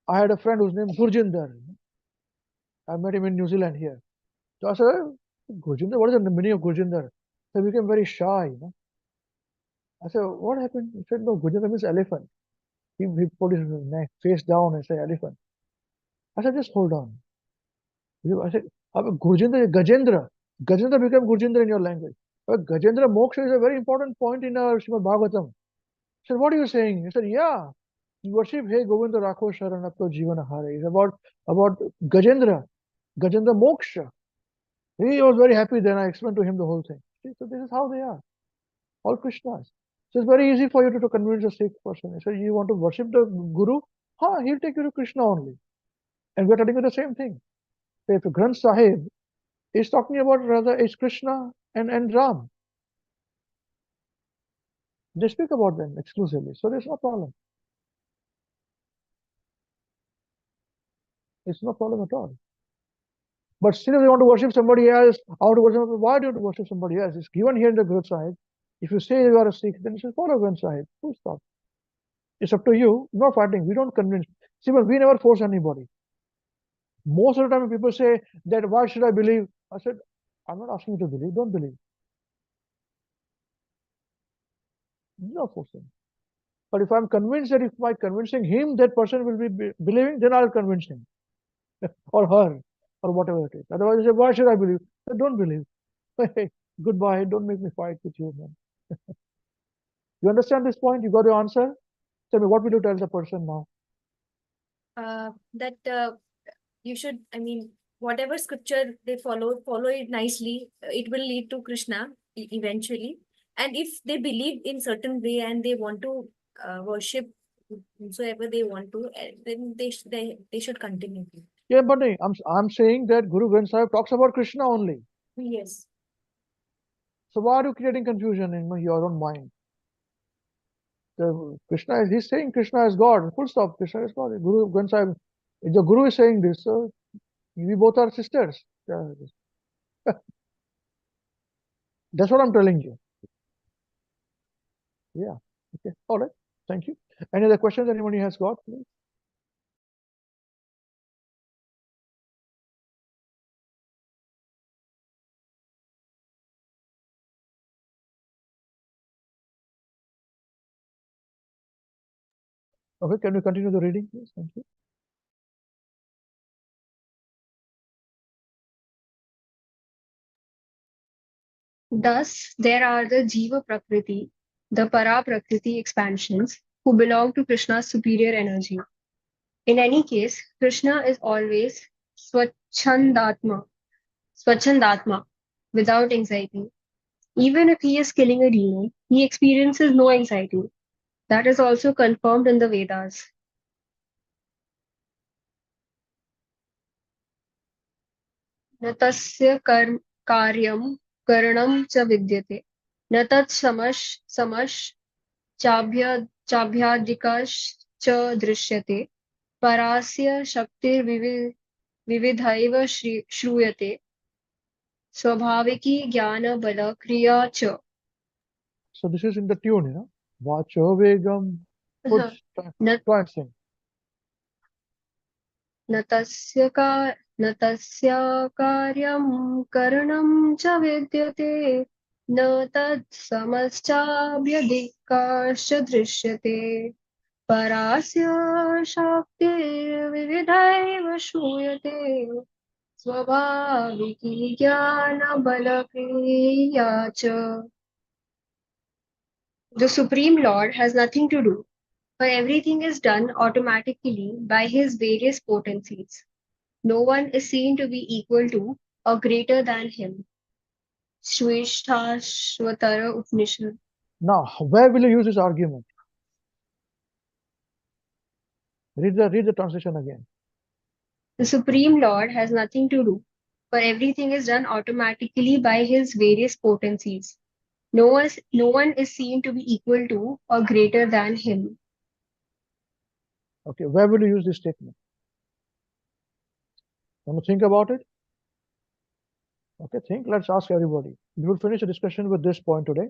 I had a friend whose name is Gurjinder. I met him in New Zealand here. So I said, Gurjinder, what is the meaning of Gurjinder? So he became very shy. I said, what happened? He said, no, Gurjinder means elephant. He put his neck face down and said elephant. I said, just hold on. I said, Gurjinder, Gajendra. Gajendra became Gurjinder in your language. But Gajendra Moksha is a very important point in our Srimad Bhagavatam. I said, what are you saying? He said, yeah. You worship Hey Govinda Rakho Sharan Apto Jivana Hare. It's about Gajendra. Gajendra Moksha. He was very happy then. I explained to him the whole thing. See, so this is how they are. All Krishnas. So it's very easy for you to convince a Sikh person. He said, you want to worship the Guru? He'll take you to Krishna only. And we're telling you the same thing. So if Granth Sahib is talking about rather it's Krishna and Ram. They speak about them exclusively. So there's no problem. It's no problem at all. But still, if you want to worship somebody else, why do you want to worship somebody else? It's given here in the Granth Sahib. If you say you are a Sikh, then you should follow Granth Sahib. Full stop. It's up to you. Not fighting. We don't convince. See, but we never force anybody. Most of the time, people say that why should I believe? I said, I'm not asking you to believe. Don't believe. You're not forcing. But if I'm convinced that if by convincing him that person will be believing, then I'll convince him or her or whatever it is. Otherwise, you say, why should I believe? I said, don't believe. Hey, goodbye. Don't make me fight with you, man. You understand this point? You got your answer? Tell me, what will you tell the person now? That you should, I mean, whatever scripture they follow it nicely. It will lead to Krishna eventually. And if they believe in certain way and they want to worship whosoever they want to, then they should continue. Yeah, but I'm saying that Guru Granth Sahib talks about Krishna only. Yes. So why are you creating confusion in your own mind? He's saying Krishna is God. Full stop. Krishna is God. Guru Granth Sahib, if the Guru is saying this, so we both are sisters. Yeah. That's what I'm telling you. Yeah. Okay. All right. Thank you. Any other questions anybody has got, please? Okay, can we continue the reading, please? Thank you. Thus, there are the Jiva Prakriti, the Para Prakriti expansions, who belong to Krishna's superior energy. In any case, Krishna is always Swachandatma, without anxiety. Even if he is killing a demon, he experiences no anxiety. That is also confirmed in the Vedas. न तस्य कार्यं करणं च विद्यते न तत् चाभ्यादिकश्च दृश्यते परास्य शक्तिर्विविधैव श्रूयते स्वाभाविकी ज्ञानबलक्रिया च. So this is in the tune, you know. Vacho Vegam. Try and sing. न तस्य कार्यं करणं च विद्यते न तत्समश्चाभ्यधिकाश्च दृश्यते परास्य शक्तिर्विविधैव श्रूयते स्वाभाविकी ज्ञानबलक्रिया च. The Supreme Lord has nothing to do, for everything is done automatically by his various potencies. No one is seen to be equal to or greater than him. Shwetashvatara Upanishad. Now, where will you use this argument? Read the translation again. The Supreme Lord has nothing to do, for everything is done automatically by his various potencies. No one is seen to be equal to or greater than him. Okay, where will you use this statement? Want to think about it? Okay, think. Let's ask everybody. We will finish the discussion with this point today.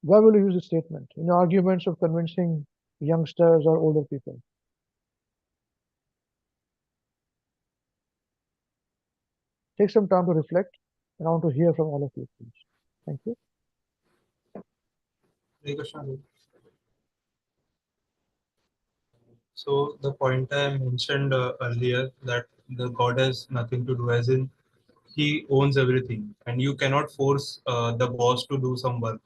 Where will you use this statement? In arguments of convincing youngsters or older people? Take some time to reflect, and I want to hear from all of you, please. Thank you. Hare Krishna. So the point I mentioned earlier, that the God has nothing to do, as in he owns everything, and you cannot force the boss to do some work.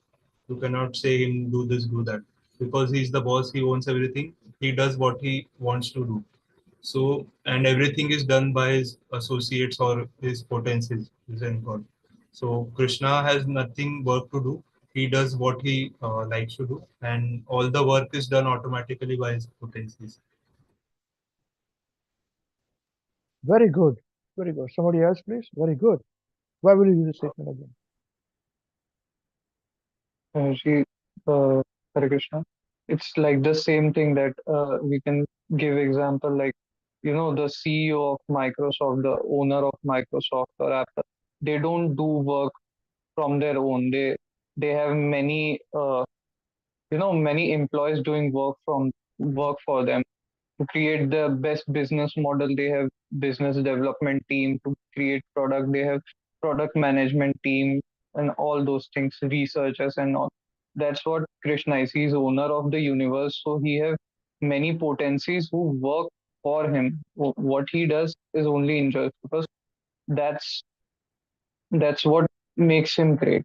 You cannot say him do this, do that, because he's the boss. He owns everything. He does what he wants to do. So, and everything is done by his associates or his potencies, is in God. So Krishna has nothing work to do. He does what he likes to do, and all the work is done automatically by his potencies. Very good. Very good. Somebody else, please. Very good. Where will you use this statement again? She, Hare Krishna. It's like the same thing that we can give example like, the CEO of Microsoft, the owner of Microsoft or Apple. They don't do work from their own. They have many many employees doing work for them to create the best business model. They have business development team to create product. They have product management team and all those things, researchers and all. That's what Krishna is. He's owner of the universe, so he have many potencies who work for him. What he does is only enjoy, because that's that's what makes him great.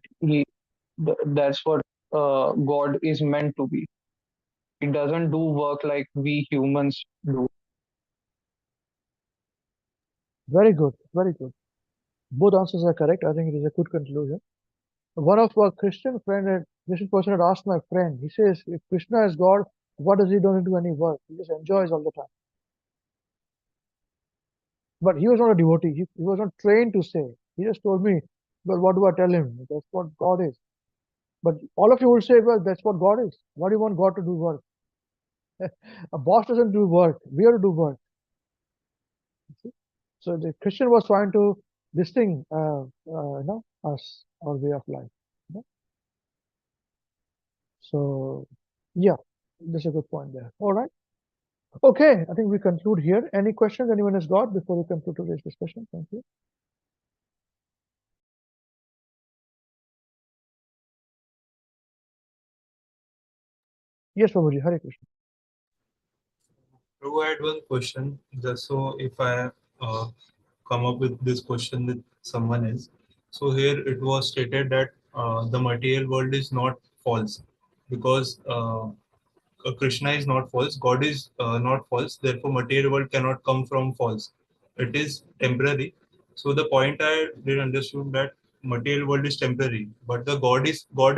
That's what God is meant to be. He doesn't do work like we humans do. Very good. Very good. Both answers are correct. I think it is a good conclusion. One of our Christian person had asked my friend, he says, if Krishna is God, what does he don't do any work? He just enjoys all the time. But he was not a devotee. He was not trained to say. He just told me, well, what do I tell him? That's what God is. But all of you will say, well, that's what God is. Why do you want God to do work? A boss doesn't do work. We have to do work. So the Christian was trying to this thing, us, our way of life. So, yeah, that's a good point there. All right. Okay, I think we conclude here. Any questions anyone has got before we conclude today's discussion? Thank you. Yes, Prabhuji, Hare Krishna. Prabhu, I had one question, just so if I come up with this question with someone else. So here it was stated that the material world is not false, because Krishna is not false, God is not false, therefore material world cannot come from false. It is temporary. So the point I did understood that material world is temporary, but the God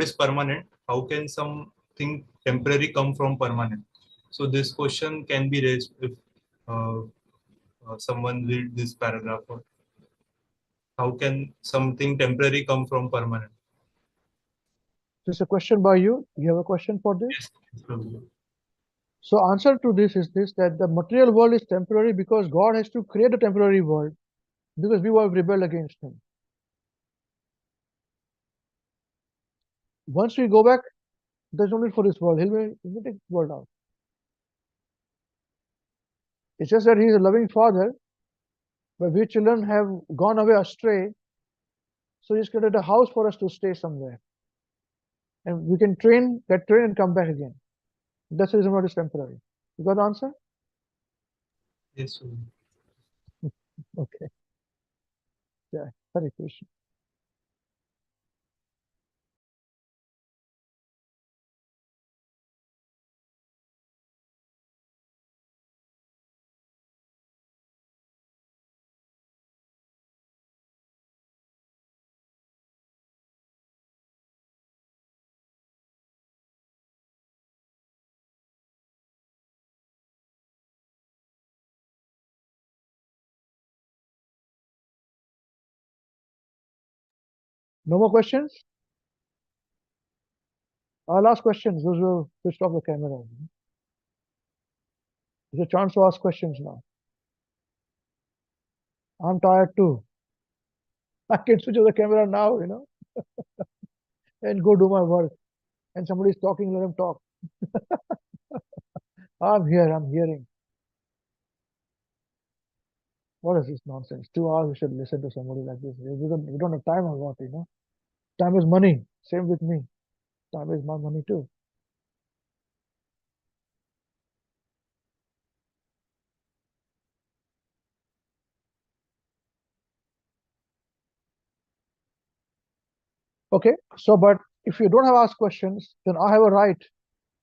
is permanent. How can something temporary come from permanent? So this question can be raised if uh, someone read this paragraph. Or how can something temporary come from permanent? This is a question by you. You have a question for this? Yes, Prabhu. So answer to this is this, that the material world is temporary because God has to create a temporary world because we were rebelled against him. Once we go back, there's no need for this world. He'll take this world out. It's just that he's a loving father, but we children have gone away astray. So he's created a house for us to stay somewhere. And we can get trained and come back again. That's the reason why it's temporary. You got the answer? Yes, Prabhu. Okay. Yeah, Hare Krishna. No more questions? I'll ask questions. Those will switch off the camera. There's a chance to ask questions now. I'm tired too. I can switch off the camera now, and go do my work. And somebody's talking, let them talk. I'm here, I'm hearing. What is this nonsense? 2 hours we should listen to somebody like this. We don't have time or what, Time is money. Same with me. Time is my money too. Okay, so but if you don't have asked questions, then I have a right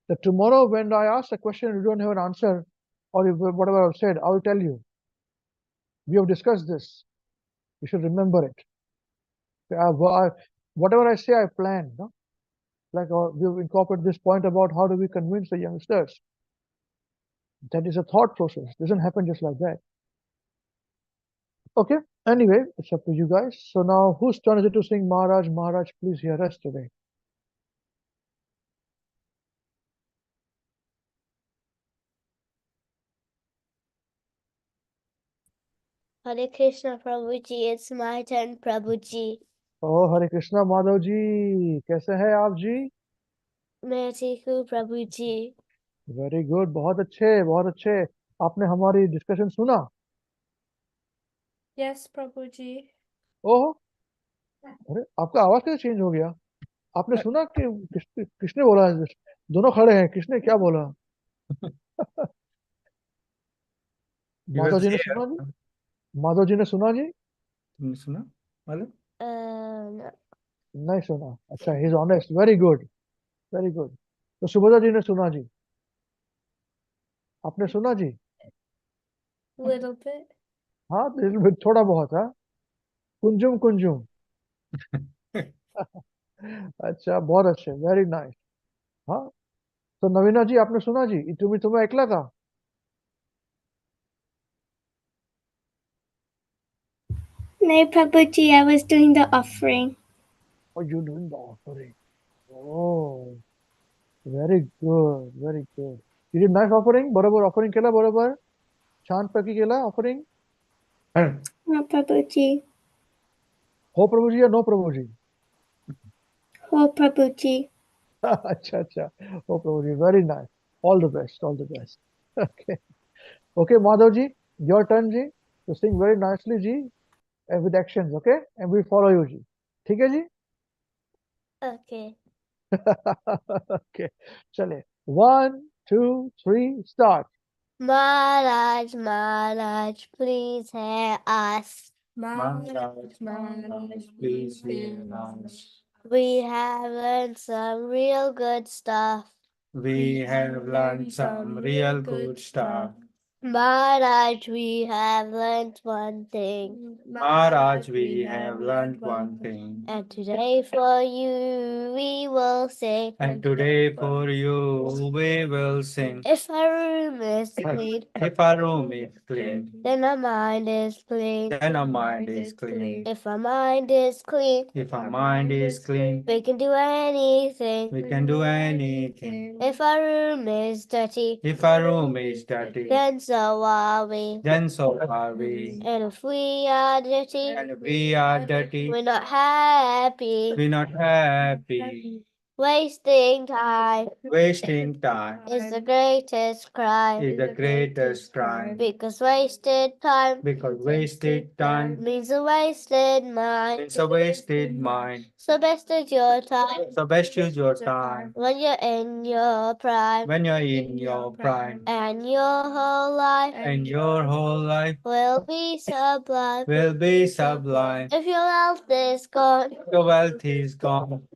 that tomorrow when I ask a question and you don't have an answer, or if, whatever I've said, I will tell you. We have discussed this. You should remember it. Whatever I say, I plan. No? Like we've incorporated this point about how do we convince the youngsters. That is a thought process. It doesn't happen just like that. Okay. Anyway, it's up to you guys. So now, whose turn is it to sing Maharaj? Maharaj, please hear us today. Hare Krishna Prabhuji, it's my turn Prabhuji. Oh, Hare Krishna Madhav ji, कैसे हैं आप जी? मैं ठीक हूँ Prabhuji. Very good, बहुत अच्छे, बहुत अच्छे. आपने हमारी डिस्कशन सुना? Yes, Prabhuji. ओह, अरे आपका आवाज कैसे चेंज हो गया? आपने सुना कि किसने बोला? दोनों खड़े हैं, किसने क्या बोला? माधव जी ने सुना जी? माधव जी ने सुना जी? तुमने सुना मालूम? No. नहीं सुना. अच्छा, he is honest. Very good, very good. तो सुभद्रा जी ने सुना जी? आपने सुना जी? Little bit. हाँ, little bit, थोड़ा बहुत, हाँ. कुंजुम कुंजुम. अच्छा, बहुत अच्छे, very nice. हाँ, तो नवीना जी आपने सुना जी? तुम्हें ऐकला का? No, Prabhuji, I was doing the offering. Oh, you doing the offering? Oh, very good, very good. You did nice offering. बरोबर offering केला बरोबर. छानपैकी केला offering. No, Prabhuji. हो प्रभु जी या नो प्रभु जी? Oh, Prabhuji. अच्छा अच्छा. हो प्रभु जी. Very nice. All the best. All the best. Okay. Okay, Madhav ji, your turn ji. To sing very nicely ji, and with actions. Okay, and we follow you ji. ठीक है जी? Okay. Okay. चले. 1, 2, 3, start. Maharaj, Maharaj, please hear us. Maharaj, please hear us. We have learned some real good stuff. We have learned some real good stuff. Maharaj, we have learned one thing. Maharaj, we have learned one thing. And today for you we will sing. And today for you we will sing. If our room is clean, If our room is clean, then our mind is clean. then our mind is clean. If our mind is clean, If our mind is clean, we can do anything. we can do anything. If our room is dirty, If our room is dirty, then so are we. then so are we. And if we are dirty, And if we are dirty, we're not happy. we're not happy. Wasting time Wasting time is the greatest crime. is the greatest crime. Because wasted time Because wasted time means a wasted mind. means a wasted mind. So best use your time So best use your time when you're in your prime. when you're in your prime. And your whole life And your whole life will be sublime. will be sublime. If your health is gone, Your wealth is gone,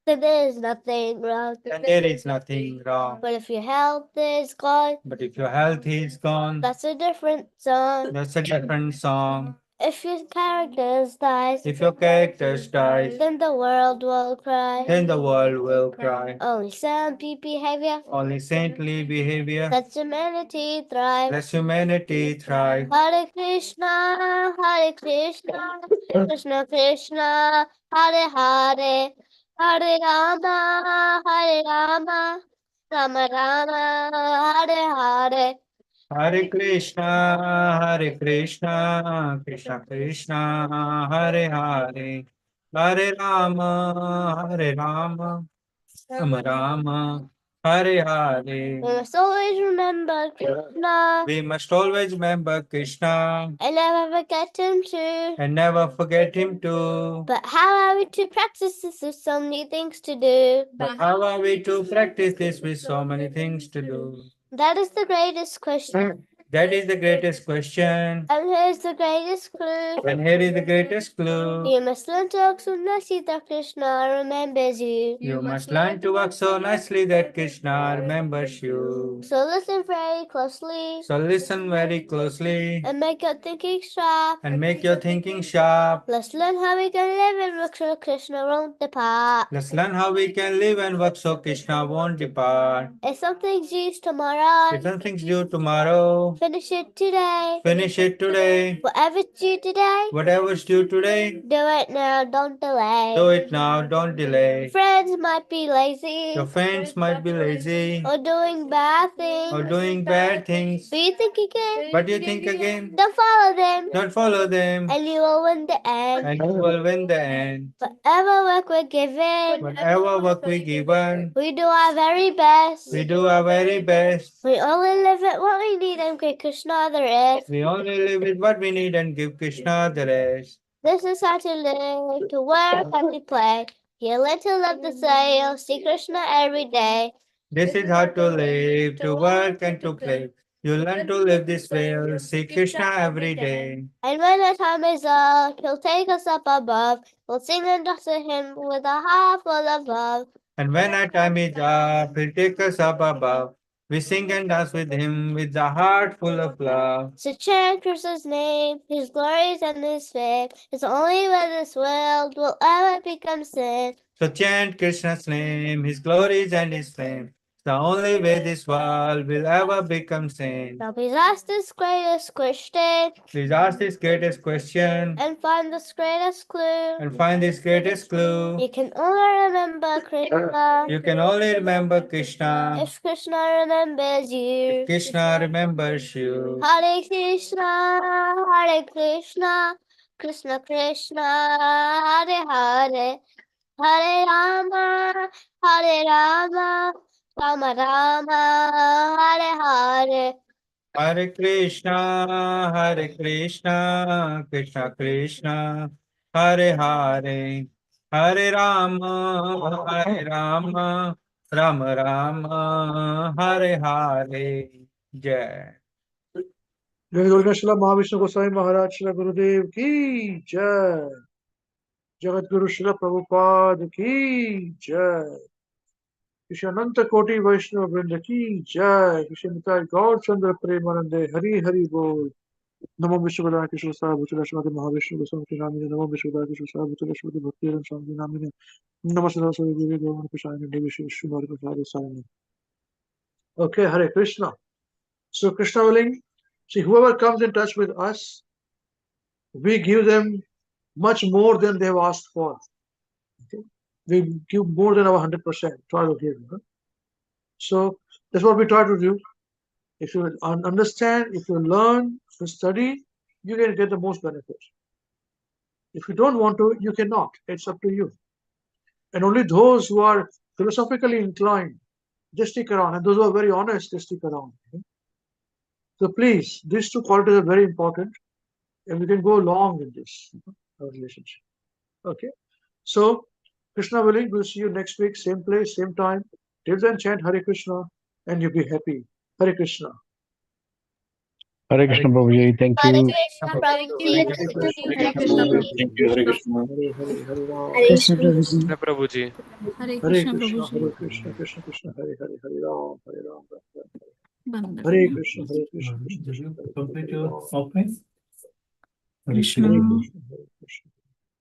then there's nothing wrong. then there is nothing wrong. But if your health is gone, But if your health is gone, that's a different song. that's a different song. If your characters dies, If your characters dies, then the world will cry. then the world will cry. Only saintly behavior Only saintly behavior lets humanity thrive. lets humanity thrive. Hare Krishna, Hare Krishna, Krishna Krishna, Hare Hare, Hare Rama, Hare Rama, Rama Rama, Hare Hare. Hare Krishna, Hare Krishna, Krishna Krishna, Hare Hare, Hare Rama, Hare Rama, Rama Rama, Hare Hare. We must always remember Krishna We must always remember Krishna and never forget him too. and never forget him too. But how are we to practice this with so many things to do? But how are we to practice this with so many things to do? That is the greatest question. That is the greatest question. And here's the greatest clue. And here is the greatest clue. You must learn to walk so nicely that Krishna remembers you. You must learn to walk so nicely that Krishna remembers you. So listen very closely So listen very closely and make your thinking sharp. and make your thinking sharp. Let's learn how we can live and work so Krishna won't depart. Let's learn how we can live and work so Krishna won't depart. If something's due tomorrow, If something's due tomorrow, finish it today. finish it today. Whatever's due today, Whatever's due today, do it now, don't delay. do it now, don't delay. Friends might be lazy Your friends might be lazy or doing bad things. or doing bad things, But you think again, but you think again, don't follow them, don't follow them, and you will win the end. and you will win the end. Whatever work we're given, Whatever work we given, we do our very best. we do our very best. We only live at what we need and give Krishna the rest. We only live with what we need and give Krishna the rest. This is how to live, to work and to play. You learn to love the soul, see Krishna every day. This is how to live, to work and to play. You learn to live this way, see Krishna every day. And when the time is up, he'll take us up above. We'll sing and dance to him with a heart full of love. And when our time is up, he'll take us up above. We sing and dance with him with a heart full of love. So chant Krishna's name, his glories and his fame. It's only when this world will ever become sin. So chant Krishna's name, his glories and his fame. The only way this world will ever become sane. Now please ask this greatest question Please ask this greatest question and find this greatest clue. and find this greatest clue. You can only remember Krishna You can only remember Krishna if Krishna remembers you. if Krishna remembers you. Hare Krishna, Hare Krishna, Krishna Krishna, Hare Hare, Hare Rama, Hare Rama, Rama Rama, Hare Hare. Hare Krishna, Hare Krishna, Krishna Krishna, Hare Hare, Hare Rama, Hare Rama, Rama Rama, Hare Hare. Jai. जय दुर्गा महाविष्णु गोसाई महाराज श्री गुरुदेव की जय। जगत गुरु श्री प्रभुपाद की जय। श्री अनंत कोटि वैष्णव वृंद की जय। श्री निताय गौर चंद्र प्रेमानंदे हरि हरि बोल। नमो विश्वदाय कृष्ण साहब श्रीमती महाविष्णु गोस्वामी की नामिने। नमो विश्वदाय कृष्ण साहब श्रीमती भक्ति स्वामी की नामिने। नमो सरस्वती देवी गौर प्रसाद देवी श्री श्रीमती प्रसाद सारणी। Okay, Hare Krishna. So Krishna willing, see, whoever comes in touch with us, we give them much more than they have asked for. Okay? We give more than our 100%. Try to give. Huh? So that's what we try to do. If you understand, if you learn, if you study, you can get the most benefit. If you don't want to, you cannot. It's up to you. And only those who are philosophically inclined, just stick around. And those who are very honest, they stick around. Okay? So please, these two qualities are very important, and we can go long in this our relationship. Okay. So Krishna willing, we'll see you next week, same place, same time. Till then, chant Hare Krishna, and you'll be happy. Hare Krishna. Hare Krishna Prabhuji, thank Hare you. Krishna Prabhuji. Hare Krishna Prabhuji. Thank you, Hare Krishna. Hare Ram. Krishna Krishna Prabhuji. Hare Hare Krishna Krishna, Prabhuji. Hare Krishna, Krishna Krishna, Hare Hare, Hare Ram, Hare Ram, Hare Ram. Banana. Hare Krishna, Hare Krishna, Krishna Did Krishna, you Hare Hare, complete Hare your Ram. software? Krishna. Hare Krishna, Hare Krishna.